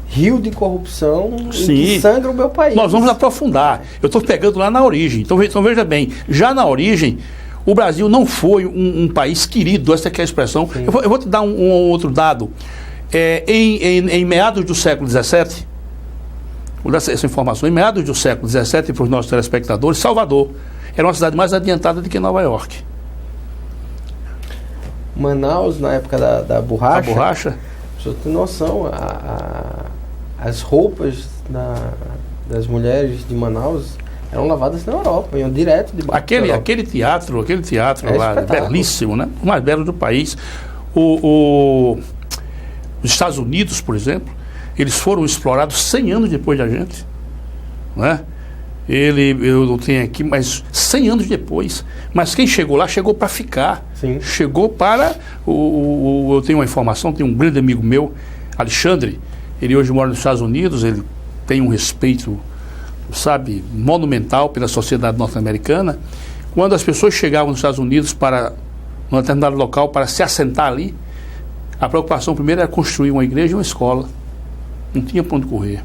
rio de corrupção que sangra o meu país. Nós vamos aprofundar. Eu estou pegando lá na origem. Então veja bem, já na origem, o Brasil não foi um país querido, essa que é a expressão. Eu vou te dar um outro dado. Em meados do século XVII, vou dar essa informação, em meados do século XVII, para os nossos telespectadores, Salvador era uma cidade mais adiantada do que Nova York. Manaus, na época da borracha. A borracha? Você tem noção, as roupas das mulheres de Manaus eram lavadas na Europa, iam direto de aquele teatro lá, belíssimo, né? O mais belo do país. Os Estados Unidos, por exemplo, eles foram explorados 100 anos depois da gente, não é? Eu não tenho aqui, mas 100 anos depois. Mas quem chegou lá, chegou para ficar. Sim. Chegou para... eu tenho uma informação, tem um grande amigo meu, Alexandre, ele hoje mora nos Estados Unidos, ele tem um respeito, sabe, monumental pela sociedade norte-americana. Quando as pessoas chegavam nos Estados Unidos para um determinado local para se assentar ali, a preocupação primeiro era construir uma igreja e uma escola. Não tinha para onde correr.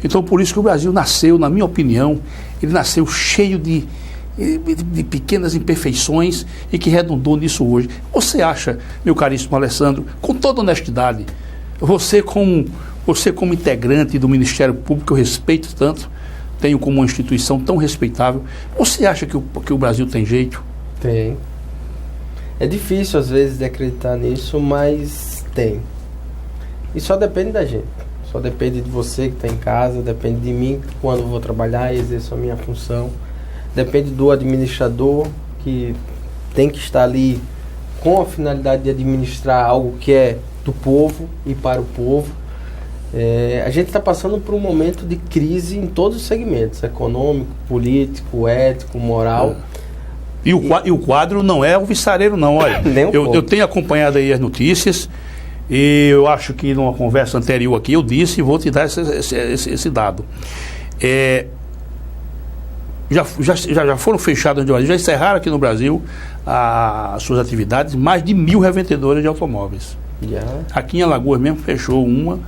Então, por isso que o Brasil nasceu, na minha opinião, ele nasceu cheio de pequenas imperfeições e que redundou nisso hoje. Você acha, meu caríssimo Alessandro, com toda honestidade, você como integrante do Ministério Público, que eu respeito tanto, tenho como uma instituição tão respeitável, você acha que o Brasil tem jeito? Tem. É difícil, às vezes, de acreditar nisso, mas tem. E só depende da gente. Só depende de você que está em casa, depende de mim quando eu vou trabalhar e exerço a minha função. Depende do administrador, que tem que estar ali com a finalidade de administrar algo que é do povo e para o povo. A gente está passando por um momento de crise em todos os segmentos, econômico, político, ético, moral. E o quadro não é o viçareiro, não. Olha, eu tenho acompanhado aí as notícias e eu acho que numa conversa anterior aqui eu disse e vou te dar esse dado. Já foram fechadas, já encerraram aqui no Brasil as suas atividades mais de 1.000 revendedoras de automóveis. Aqui em Alagoas mesmo fechou uma,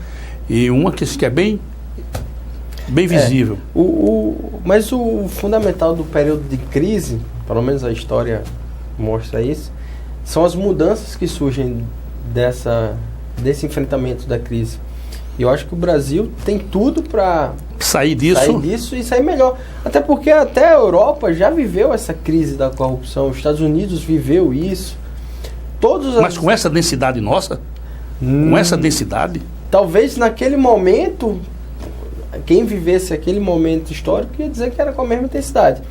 e uma que é bem visível. Mas o fundamental do período de crise, pelo menos a história mostra isso, são as mudanças que surgem desse enfrentamento da crise. E eu acho que o Brasil tem tudo para sair disso e sair melhor. Até porque até a Europa já viveu essa crise da corrupção, os Estados Unidos viveu isso. Mas com essa densidade nossa? Com essa densidade? Talvez naquele momento, quem vivesse aquele momento histórico ia dizer que era com a mesma intensidade.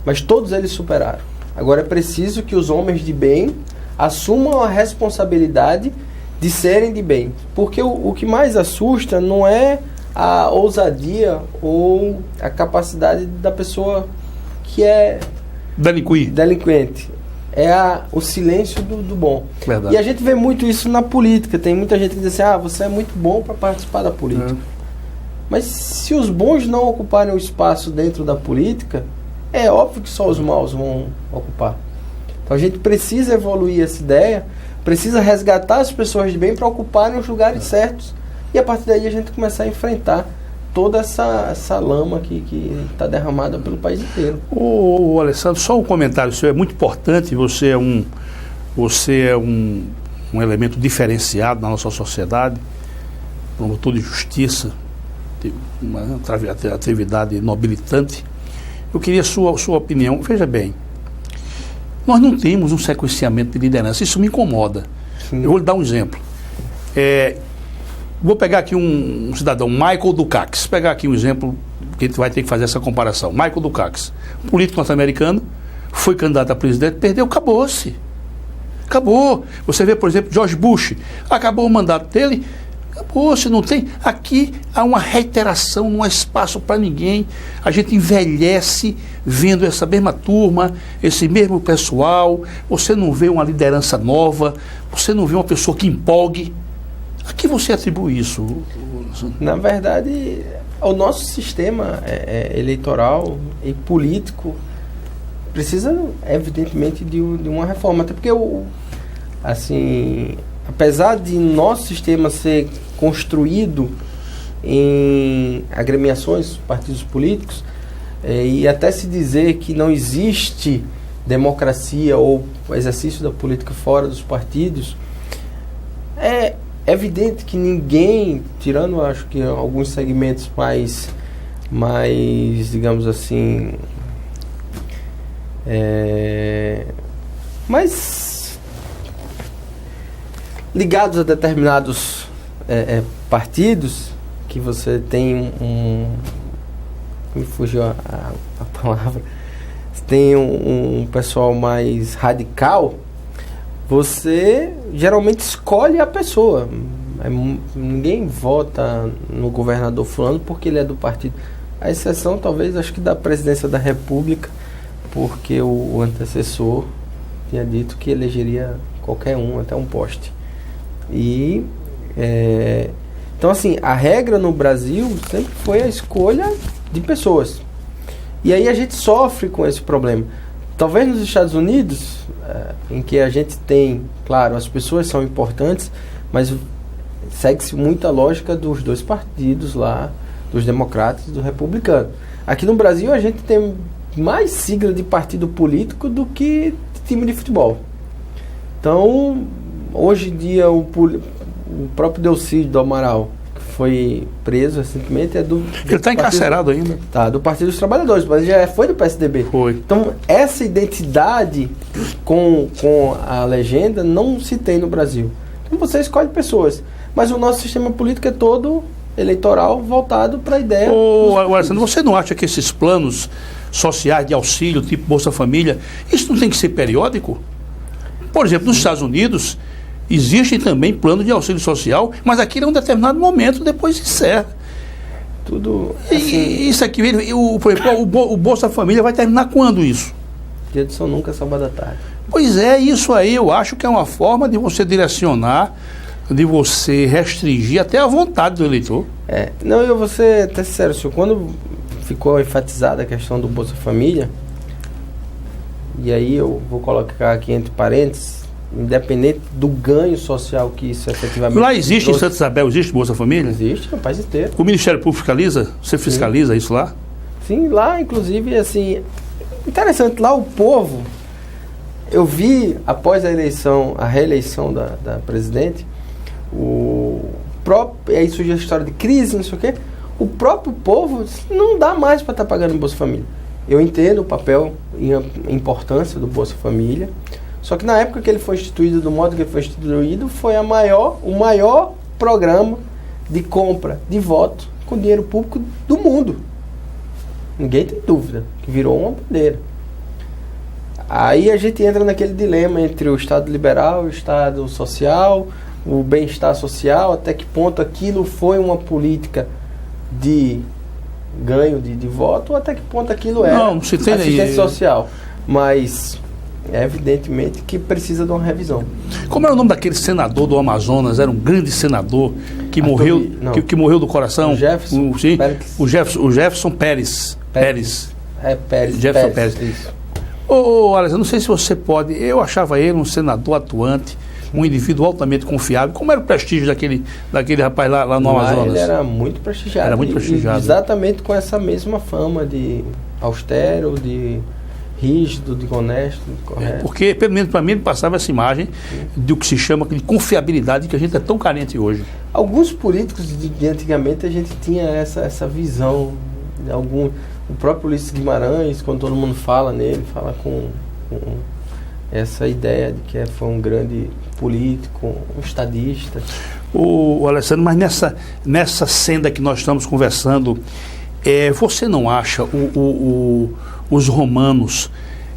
Mas todos eles superaram. Agora é preciso que os homens de bem assumam a responsabilidade de serem de bem. Porque o que mais assusta não é a ousadia ou a capacidade da pessoa que é delinquente. É o silêncio do bom. Verdade. E a gente vê muito isso na política. Tem muita gente que diz assim, você é muito bom para participar da política. Mas se os bons não ocuparem o espaço dentro da política, é óbvio que só os maus vão ocupar. Então a gente precisa evoluir essa ideia, precisa resgatar as pessoas de bem para ocuparem os lugares certos. E a partir daí a gente começar a enfrentar toda essa lama que está derramada pelo país inteiro. Ô Alessandro, só um comentário seu, é muito importante, você é um elemento diferenciado na nossa sociedade, promotor de justiça, uma atividade nobilitante. Eu queria a sua opinião. Veja bem, nós não temos um sequenciamento de liderança, isso me incomoda. Sim. Eu vou lhe dar um exemplo. Vou pegar aqui um cidadão, Michael Dukakis. Pegar aqui um exemplo que a gente vai ter que fazer essa comparação. Michael Dukakis, político norte-americano, foi candidato a presidente, perdeu, acabou-se. Acabou. Você vê, por exemplo, George Bush, acabou o mandato dele, acabou-se, não tem. Aqui há uma reiteração, não há espaço para ninguém. A gente envelhece vendo essa mesma turma, esse mesmo pessoal. Você não vê uma liderança nova, você não vê uma pessoa que empolgue. A que você atribui isso? Na verdade, o nosso sistema eleitoral e político precisa, evidentemente, de uma reforma. Até porque, apesar de nosso sistema ser construído em agremiações, partidos políticos, e até se dizer que não existe democracia ou exercício da política fora dos partidos, é evidente que ninguém, tirando acho que alguns segmentos mais digamos assim, mais ligados a determinados partidos, que você tem me fugiu a palavra, tem um pessoal mais radical, você geralmente escolhe a pessoa. Ninguém vota no governador fulano porque ele é do partido. A exceção, talvez, acho que da presidência da República, porque o antecessor tinha dito que elegeria qualquer um, até um poste. Então, assim, a regra no Brasil sempre foi a escolha de pessoas. E aí a gente sofre com esse problema. Talvez nos Estados Unidos, em que a gente tem, claro, as pessoas são importantes, mas segue-se muita lógica dos dois partidos lá, dos democratas e do republicano. Aqui no Brasil a gente tem mais sigla de partido político do que de time de futebol. Então, hoje em dia, o próprio Delcídio do Amaral, que foi preso recentemente, é do... Ele está encarcerado ainda. Tá, do Partido dos Trabalhadores, mas já foi do PSDB. Foi. Então, essa identidade com a legenda não se tem no Brasil. Então, você escolhe pessoas. Mas o nosso sistema político é todo eleitoral voltado para a ideia... Alessandro, você não acha que esses planos sociais de auxílio, tipo Bolsa Família, isso não tem que ser periódico? Por exemplo, nos Estados Unidos, existem também planos de auxílio social, mas aqui é um determinado momento, depois encerra. Tudo... E isso aqui, por exemplo, o Bolsa Família vai terminar quando isso? Dia de São Nunca, sábado à tarde. Pois é, isso aí eu acho que é uma forma de você direcionar, de você restringir até a vontade do eleitor. Não, eu vou ser até sincero, senhor, quando ficou enfatizada a questão do Bolsa Família, e aí eu vou colocar aqui entre parênteses, independente do ganho social que isso efetivamente... Lá existe, em Santa Isabel, existe Bolsa Família? Existe, no país inteiro. O Ministério Público fiscaliza? Você fiscaliza isso lá? Sim, lá inclusive, assim, interessante, lá o povo, eu vi após a reeleição da presidente, aí surgiu a história de crise, não sei o quê, o próprio povo não dá mais para estar pagando o Bolsa Família. Eu entendo o papel e a importância do Bolsa Família, só que na época que ele foi instituído, do modo que ele foi instituído, foi o maior programa de compra de voto com dinheiro público do mundo. Ninguém tem dúvida que virou uma bandeira. Aí a gente entra naquele dilema entre o Estado liberal, o Estado social, o bem-estar social, até que ponto aquilo foi uma política de ganho de voto, ou até que ponto aquilo é assistência social. Mas evidentemente que precisa de uma revisão. Como era o nome daquele senador do Amazonas? Era um grande senador que que morreu do coração. O Jefferson Pérez. Jefferson Pérez. Isso. Alessandro, não sei se você pode... Eu achava ele um senador atuante, um indivíduo altamente confiável. Como era o prestígio daquele rapaz lá no Amazonas? Ele era muito prestigiado. Exatamente com essa mesma fama de austero, de rígido, de honesto, de correto. Porque, pelo menos para mim, ele passava essa imagem do que se chama de confiabilidade, que a gente é tão carente hoje. Alguns políticos de antigamente a gente tinha essa visão. O próprio Ulisses Guimarães, quando todo mundo fala nele, fala com essa ideia de que foi um grande político, um estadista. Alessandro, mas nessa senda que nós estamos conversando, você não acha os romanos,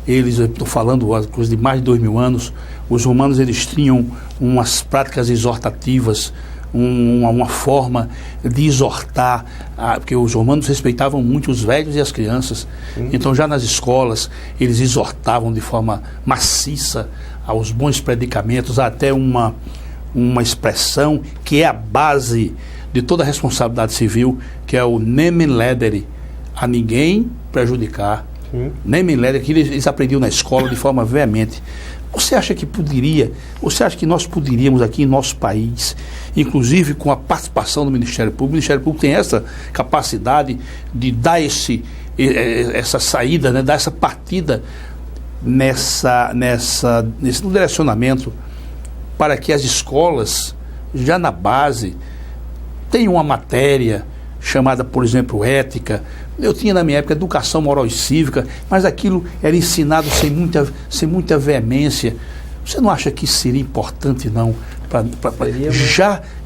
eles, estou falando coisa de mais de 2000 anos, os romanos eles tinham umas práticas exortativas, uma forma de exortar, porque os romanos respeitavam muito os velhos e as crianças. Então já nas escolas eles exortavam de forma maciça aos bons predicamentos, até uma expressão que é a base de toda a responsabilidade civil, que é o nemem ledere, a ninguém prejudicar. Nemem ledere, que eles aprendiam na escola de forma veemente. Você acha que nós poderíamos aqui em nosso país, inclusive com a participação do Ministério Público, o Ministério Público tem essa capacidade de dar essa saída, né, dar essa partida nesse direcionamento, para que as escolas, já na base, tenham uma matéria chamada, por exemplo, ética. Eu tinha na minha época educação moral e cívica, mas aquilo era ensinado sem muita veemência. Você não acha que isso seria importante, não?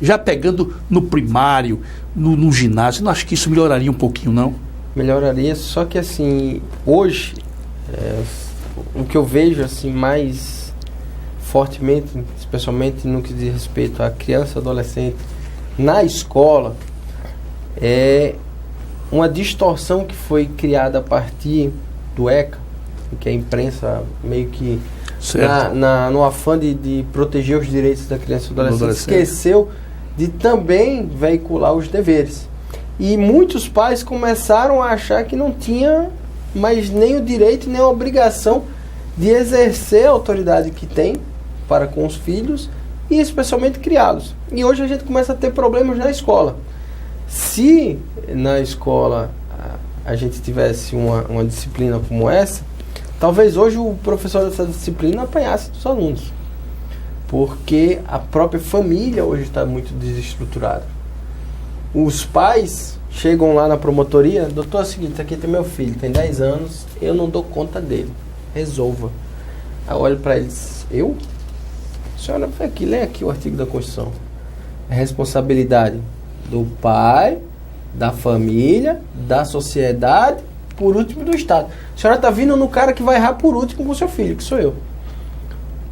Já pegando no primário, no ginásio, você não acha que isso melhoraria um pouquinho, não? Melhoraria, só que assim, hoje, o que eu vejo assim mais fortemente, especialmente no que diz respeito à criança e adolescente, na escola, é uma distorção que foi criada a partir do ECA, que a imprensa meio que, no afã de proteger os direitos da criança e do adolescente, esqueceu de também veicular os deveres. E muitos pais começaram a achar que não tinha mais nem o direito nem a obrigação de exercer a autoridade que tem para com os filhos e especialmente criá-los. E hoje a gente começa a ter problemas na escola. Se na escola a gente tivesse uma disciplina como essa, talvez hoje o professor dessa disciplina apanhasse dos alunos. Porque a própria família hoje está muito desestruturada. Os pais chegam lá na promotoria: doutor, é o seguinte, aqui tem meu filho, tem 10 anos, eu não dou conta dele, resolva. Aí eu olho para eles: eu? Senhora, vem aqui, lê aqui o artigo da Constituição. É responsabilidade do pai, da família, da sociedade, por último do Estado. A senhora está vindo no cara que vai errar por último com o seu filho, que sou eu.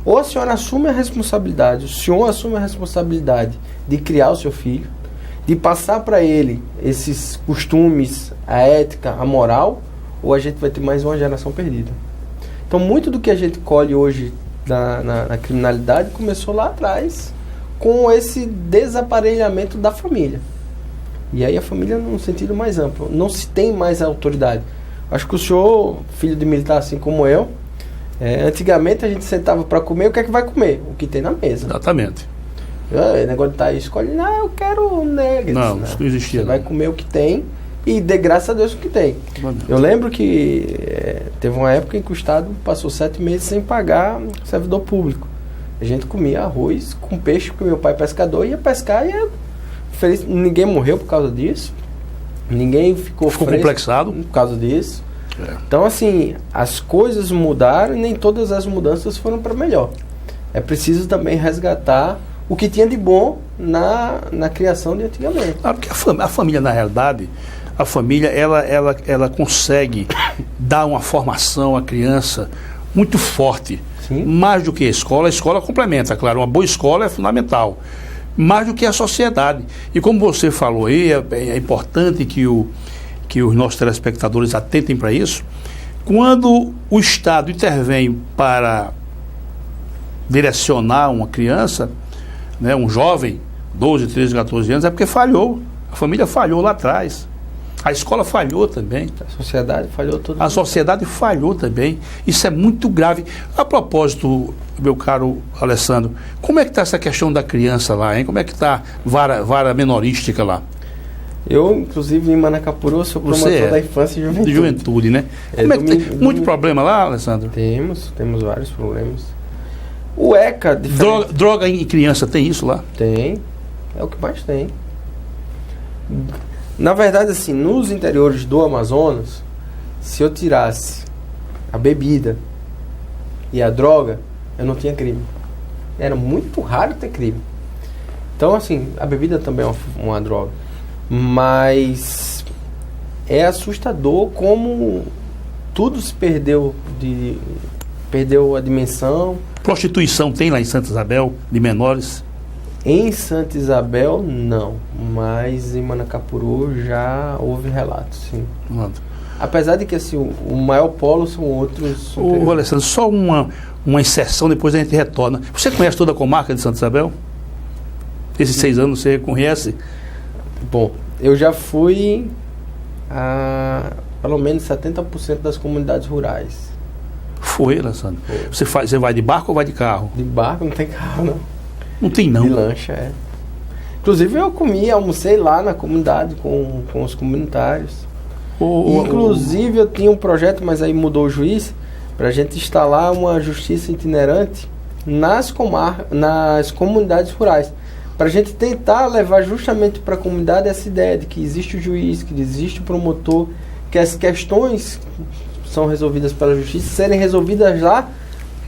Ou a senhora assume a responsabilidade, o senhor assume a responsabilidade de criar o seu filho, de passar para ele esses costumes, a ética, a moral, ou a gente vai ter mais uma geração perdida. Então, muito do que a gente colhe hoje na criminalidade começou lá atrás, com esse desaparelhamento da família. E aí a família, num sentido mais amplo, não se tem mais a autoridade. Acho que o senhor, filho de militar assim como eu, antigamente a gente sentava para comer, o que é que vai comer? O que tem na mesa. Exatamente. Negócio de estar aí escolhendo, eu quero nuggets. Não, isso não existia. Você vai comer o que tem e dê graças a Deus o que tem. Eu lembro que teve uma época em que o Estado passou 7 meses sem pagar servidor público. A gente comia arroz com peixe, porque meu pai pescador ia pescar e feliz. Ninguém morreu por causa disso. Ninguém ficou complexado por causa disso. Então, assim, as coisas mudaram e nem todas as mudanças foram para melhor. É preciso também resgatar o que tinha de bom na criação de antigamente. Porque a família, na realidade, a família ela consegue dar uma formação à criança muito forte. Sim. Mais do que a escola complementa, claro, uma boa escola é fundamental, mais do que a sociedade. E como você falou aí, é importante que os nossos telespectadores atentem para isso. Quando o Estado intervém para direcionar uma criança, né, um jovem, 12, 13, 14 anos, é porque falhou. A família falhou lá atrás. A escola falhou também. A sociedade falhou tudo. A sociedade falhou também. Isso é muito grave. A propósito, meu caro Alessandro, como é que está essa questão da criança lá, hein? Como é que está vara menorística lá? Eu, inclusive, em Manacapuru, sou promotor da infância e juventude. De juventude, né? Como é que tem? Muito problema lá, Alessandro? Temos vários problemas. O ECA... Droga em criança, tem isso lá? Tem. É o que mais tem. Na verdade, assim, nos interiores do Amazonas, se eu tirasse a bebida e a droga, eu não tinha crime. Era muito raro ter crime. Então, assim, a bebida também é uma droga. Mas é assustador como tudo se perdeu a dimensão. Prostituição tem lá em Santa Isabel, de menores? Em Santa Isabel, não. Mas em Manacapuru já houve relatos, sim. Apesar de que assim, o maior polo são outros... Ô, Alessandro, só uma inserção, depois a gente retorna. Você conhece toda a comarca de Santa Isabel? Esses 6 anos você conhece? Bom, eu já fui a pelo menos 70% das comunidades rurais. Foi, Alessandro? Foi. Você vai de barco ou vai de carro? De barco, não tem carro, não. Não tem, não? De lancha, é. Inclusive, eu almocei lá na comunidade com os comunitários. Inclusive, eu tinha um projeto, mas aí mudou o juiz, para a gente instalar uma justiça itinerante nas comunidades rurais. Para a gente tentar levar justamente para a comunidade essa ideia de que existe o juiz, que existe o promotor, que as questões são resolvidas pela justiça, serem resolvidas lá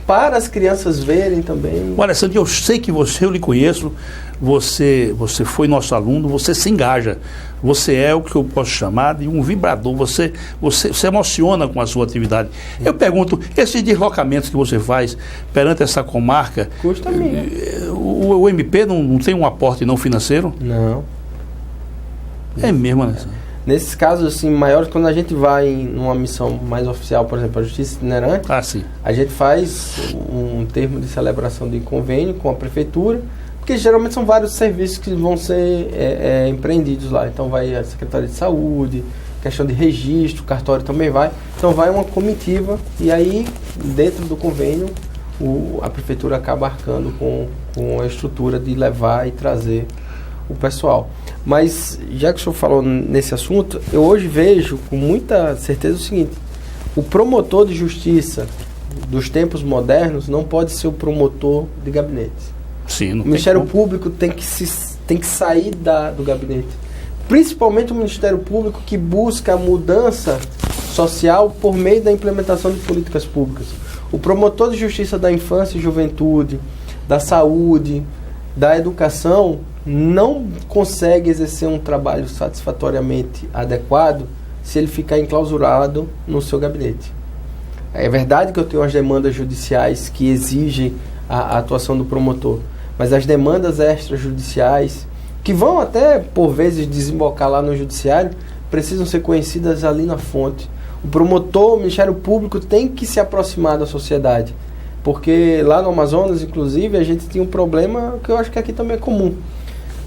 para as crianças verem também. Olha, Alessandro, eu sei que eu lhe conheço, você foi nosso aluno, você se engaja, você é o que eu posso chamar de um vibrador, você se emociona com a sua atividade. Eu pergunto, esses deslocamentos que você faz perante essa comarca, Custa mim. O MP não tem um aporte não financeiro? Não. É mesmo, Alessandro? Nesses casos assim, maiores, quando a gente vai numa missão mais oficial, por exemplo, a Justiça Itinerante, Sim. a gente faz um termo de celebração de convênio com a Prefeitura, porque geralmente são vários serviços que vão ser empreendidos lá. Então vai a Secretaria de Saúde, questão de registro, o cartório também vai. Então vai uma comitiva e aí, dentro do convênio, a Prefeitura acaba arcando com a estrutura de levar e trazer o pessoal. Mas, já que o senhor falou nesse assunto, eu hoje vejo com muita certeza o seguinte: o promotor de justiça dos tempos modernos não pode ser o promotor de gabinete. Sim, não o Ministério Público tem que sair do gabinete. Principalmente o Ministério Público que busca a mudança social por meio da implementação de políticas públicas. O promotor de justiça da infância e juventude, da saúde, da educação, não consegue exercer um trabalho satisfatoriamente adequado se ele ficar enclausurado no seu gabinete. É verdade que eu tenho as demandas judiciais que exigem a atuação do promotor, mas as demandas extrajudiciais, que vão até, por vezes, desembocar lá no judiciário, precisam ser conhecidas ali na fonte. O promotor, o Ministério Público tem que se aproximar da sociedade, porque lá no Amazonas, inclusive, a gente tinha um problema que eu acho que aqui também é comum.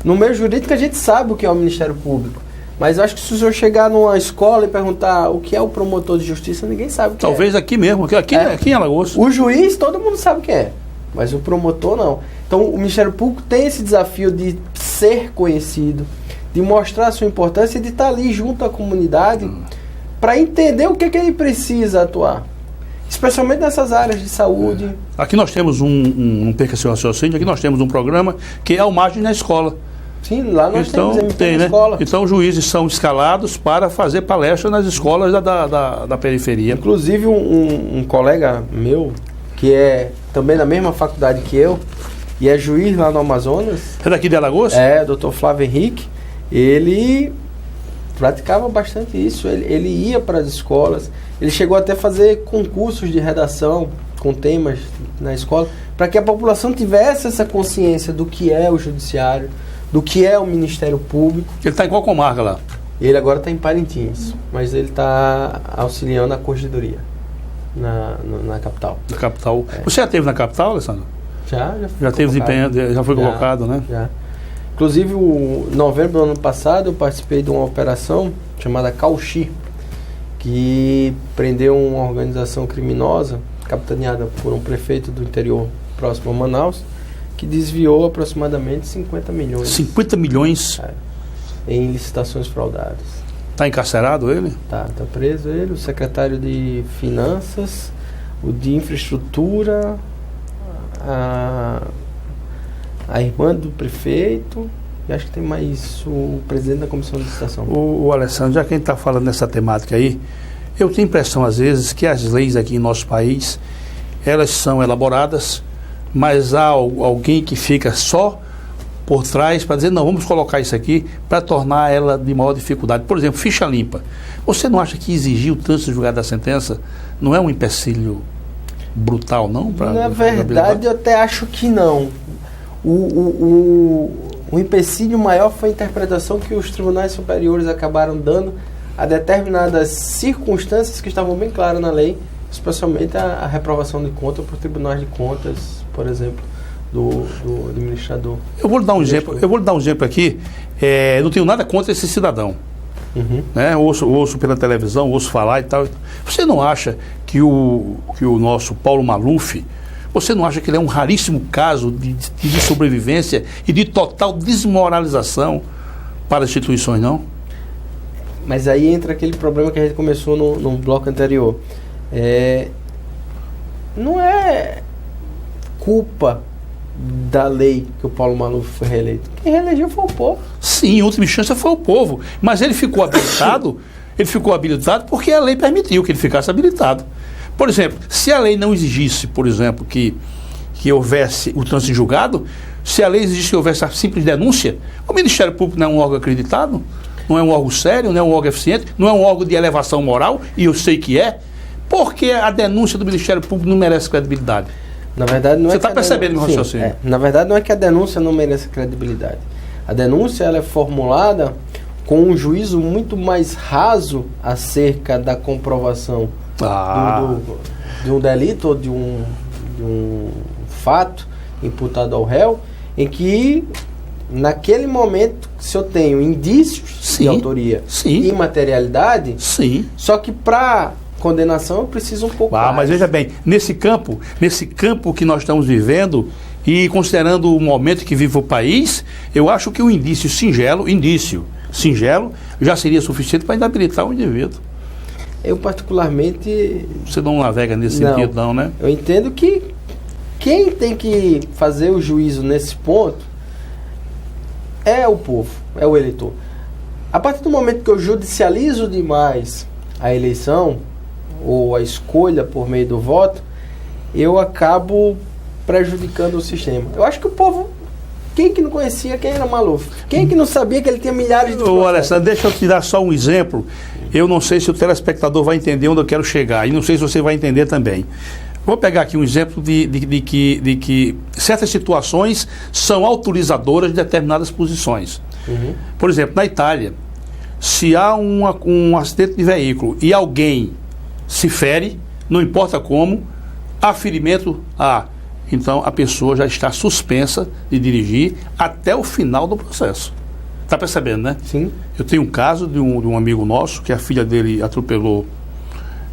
No meio jurídico a gente sabe o que é o Ministério Público, mas eu acho que se o senhor chegar numa escola e perguntar o que é o promotor de justiça, ninguém sabe o que Talvez aqui mesmo, aqui em Alagoas. O juiz, todo mundo sabe o que é, mas o promotor não. Então o Ministério Público tem esse desafio de ser conhecido, de mostrar a sua importância e de estar ali junto à comunidade para entender o que ele precisa atuar. Especialmente nessas áreas de saúde. Aqui nós temos não perca seu raciocínio, aqui nós temos um programa que é o Margem na Escola. Sim, lá nós temos na escola. Então os juízes são escalados para fazer palestra nas escolas da periferia. Inclusive um colega meu, que é também da mesma faculdade que eu, e é juiz lá no Amazonas. É daqui de Alagoas? É, Dr. Flávio Henrique. Ele praticava bastante isso, ele ia para as escolas, ele chegou até a fazer concursos de redação com temas na escola, para que a população tivesse essa consciência do que é o judiciário, do que é o Ministério Público. Ele está em qual comarca lá? Ele agora está em Parintins, mas ele está auxiliando a corregedoria na capital. Na capital. É. Você já esteve na capital, Alessandro? Já teve desempenho, já foi convocado, né? Já. Inclusive, em novembro do ano passado, eu participei de uma operação chamada Cauxi, que prendeu uma organização criminosa, capitaneada por um prefeito do interior próximo a Manaus, que desviou aproximadamente 50 milhões. 50 milhões? Em licitações fraudadas. Está encarcerado ele? Tá preso ele, o secretário de Finanças, o de Infraestrutura, a irmã do prefeito, e acho que tem mais o presidente da comissão de licitação. O Alessandro, já que a gente está falando nessa temática aí, eu tenho a impressão às vezes que as leis aqui em nosso país, elas são elaboradas, mas há alguém que fica só por trás para dizer, não, vamos colocar isso aqui para tornar ela de maior dificuldade. Por exemplo, ficha limpa. Você não acha que exigir o trânsito julgado da sentença não é um empecilho brutal, não? Na verdade, eu até acho que não. O empecilho maior foi a interpretação que os tribunais superiores acabaram dando a determinadas circunstâncias que estavam bem claras na lei, especialmente a reprovação de conta por tribunais de contas, por exemplo, do administrador. Eu vou lhe dar um exemplo aqui. Não tenho nada contra esse cidadão. Uhum. Né? Ouço pela televisão, ouço falar e tal. Você não acha que o nosso Paulo Maluf, você não acha que ele é um raríssimo caso de sobrevivência e de total desmoralização para as instituições, não? Mas aí entra aquele problema que a gente começou no bloco anterior. Não é culpa da lei que o Paulo Maluf foi reeleito. Quem reelegeu foi o povo. Sim, em última instância foi o povo. Mas ele ficou habilitado, porque a lei permitiu que ele ficasse habilitado. Por exemplo, se a lei não exigisse, por exemplo, que houvesse o trânsito em julgado, se a lei exigisse que houvesse a simples denúncia, o Ministério Público não é um órgão acreditado, não é um órgão sério, não é um órgão eficiente, não é um órgão de elevação moral, e eu sei que é, porque a denúncia do Ministério Público não merece credibilidade. Na verdade, não Você é está percebendo o raciocínio? Na verdade, não é que a denúncia não mereça credibilidade. A denúncia ela é formulada com um juízo muito mais raso acerca da comprovação de um delito ou de um fato imputado ao réu, em que, naquele momento, se eu tenho indícios de autoria e materialidade, só que para condenação eu preciso um pouco mais. Mas veja bem, nesse campo que nós estamos vivendo, e considerando o momento que vive o país, eu acho que um indício singelo, já seria suficiente para inabilitar o indivíduo. Eu particularmente... Você não navega nesse sentido não, né? Eu entendo que quem tem que fazer o juízo nesse ponto é o povo, é o eleitor. A partir do momento que eu judicializo demais a eleição, ou a escolha por meio do voto, eu acabo prejudicando o sistema. Eu acho que o povo, quem que não conhecia quem era Maluf? Quem que não sabia que ele tinha milhares de processos? Alessandro, deixa eu te dar só um exemplo. Eu não sei se o telespectador vai entender onde eu quero chegar, e não sei se você vai entender também. Vou pegar aqui um exemplo de que certas situações são autorizadoras de determinadas posições. Por exemplo, na Itália, se há um acidente de veículo e alguém se fere, não importa como, há ferimento, então a pessoa já está suspensa de dirigir até o final do processo. Está percebendo, né? Sim. Eu tenho um caso de um amigo nosso, que a filha dele atropelou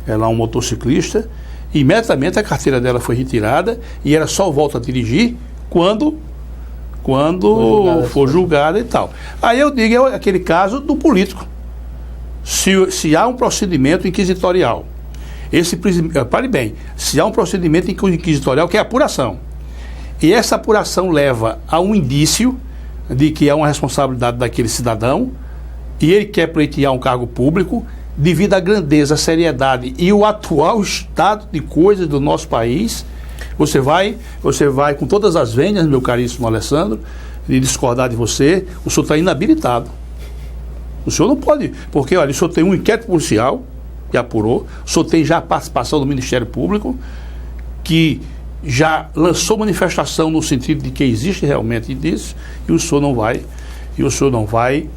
um motociclista, e imediatamente a carteira dela foi retirada e ela só volta a dirigir quando for julgada e tal. Aí eu digo, é aquele caso do político. Se há um procedimento inquisitorial, pare bem, se há um procedimento inquisitorial que é apuração, e essa apuração leva a um indício de que é uma responsabilidade daquele cidadão, e ele quer pleitear um cargo público, devido à grandeza, à seriedade e o atual estado de coisas do nosso país, você vai com todas as venhas, meu caríssimo Alessandro, de discordar de você, o senhor está inabilitado. O senhor não pode, porque olha, o senhor tem um inquérito policial que apurou, o senhor tem já a participação do Ministério Público, que já lançou manifestação no sentido de que existe realmente disso, e o senhor não vai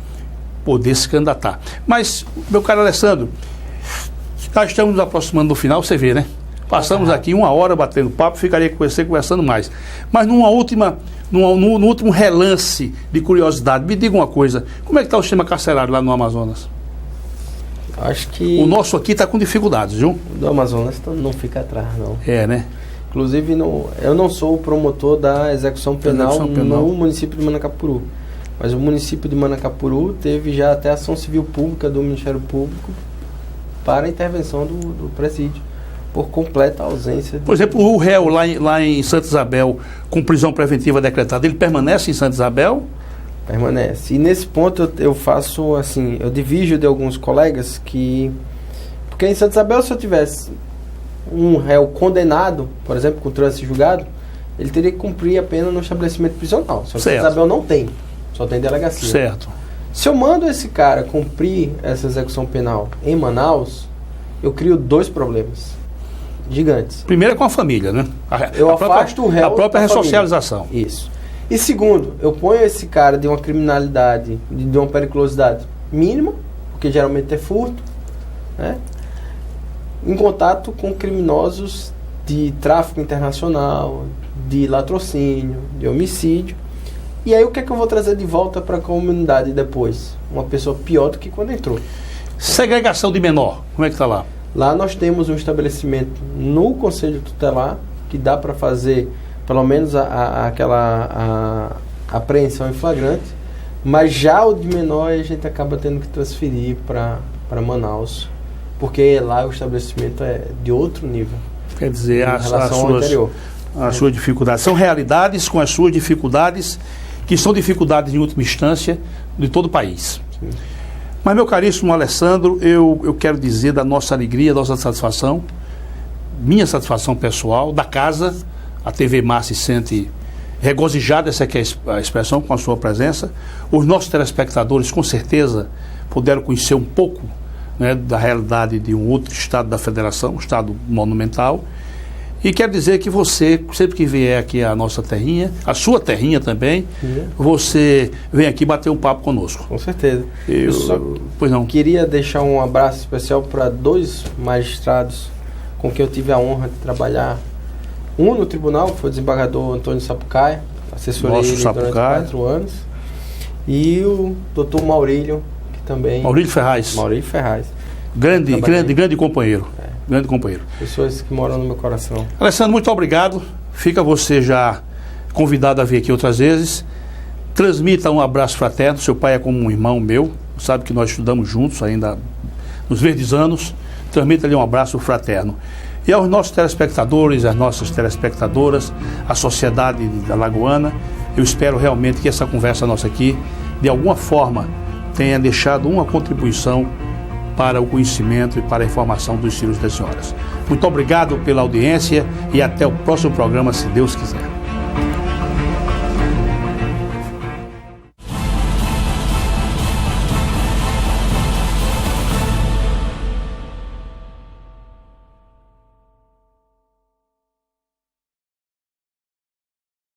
poder se candidatar. Mas, meu caro Alessandro, nós estamos nos aproximando do final, você vê, né? Passamos aqui 1 hora batendo papo, ficaria com você conversando mais. Mas no último relance de curiosidade, me diga uma coisa, como é que está o sistema carcerário lá no Amazonas? Acho que... O nosso aqui está com dificuldades, viu? O do Amazonas não fica atrás, não. Né? Inclusive, eu não sou o promotor da execução penal no município de Manacapuru. Mas o município de Manacapuru teve já até ação civil pública do Ministério Público para a intervenção do presídio, por completa ausência. Por exemplo, o réu lá em Santa Isabel, com prisão preventiva decretada, ele permanece em Santa Isabel? Permanece. E nesse ponto eu faço assim, eu divido de alguns colegas que... Porque em Santa Isabel, se eu tivesse um réu condenado, por exemplo, com trânsito julgado, ele teria que cumprir a pena no estabelecimento prisional. Só que Santa Isabel não tem. Só tem delegacia. Certo. Se eu mando esse cara cumprir essa execução penal em Manaus, eu crio 2 problemas gigantes. Primeiro é com a família, né? Eu afasto o réu. A própria ressocialização. Isso. E segundo, eu ponho esse cara de uma criminalidade, de uma periculosidade mínima, porque geralmente é furto, né? Em contato com criminosos de tráfico internacional, de latrocínio, de homicídio. E aí o que é que eu vou trazer de volta para a comunidade depois? Uma pessoa pior do que quando entrou. Segregação de menor, como é que está lá? Lá nós temos um estabelecimento no Conselho Tutelar que dá para fazer pelo menos aquela apreensão em flagrante, mas já o de menor a gente acaba tendo que transferir para Manaus, porque lá o estabelecimento é de outro nível. Quer dizer, em relação ao anterior. As suas dificuldades são realidades com as suas dificuldades, que são dificuldades em última instância de todo o país. Sim. Mas, meu caríssimo Alessandro, eu quero dizer da nossa alegria, da nossa satisfação minha satisfação pessoal, da casa. A TV Mar se sente regozijada, essa aqui é a expressão, com a sua presença. Os nossos telespectadores, com certeza, puderam conhecer um pouco, né, da realidade de um outro estado da federação, um estado monumental. E quero dizer que você, sempre que vier aqui à nossa terrinha, a sua terrinha também, você vem aqui bater um papo conosco. Com certeza. Eu só pois não. queria deixar um abraço especial para 2 magistrados com quem eu tive a honra de trabalhar. Um no tribunal, que foi o desembargador Antônio Sapucaia, assessorei ele durante 4 anos. E o doutor Maurílio, que também... Maurílio Ferraz. Maurílio Ferraz. Grande companheiro. Grande companheiro. Pessoas que moram no meu coração. Alessandro, muito obrigado. Fica você já convidado a vir aqui outras vezes. Transmita um abraço fraterno. Seu pai é como um irmão meu. Sabe que nós estudamos juntos ainda nos verdes anos. Transmita-lhe um abraço fraterno. E aos nossos telespectadores, às nossas telespectadoras, à sociedade da Lagoana, eu espero realmente que essa conversa nossa aqui, de alguma forma, tenha deixado uma contribuição para o conhecimento e para a informação dos filhos das senhoras. Muito obrigado pela audiência e até o próximo programa, se Deus quiser.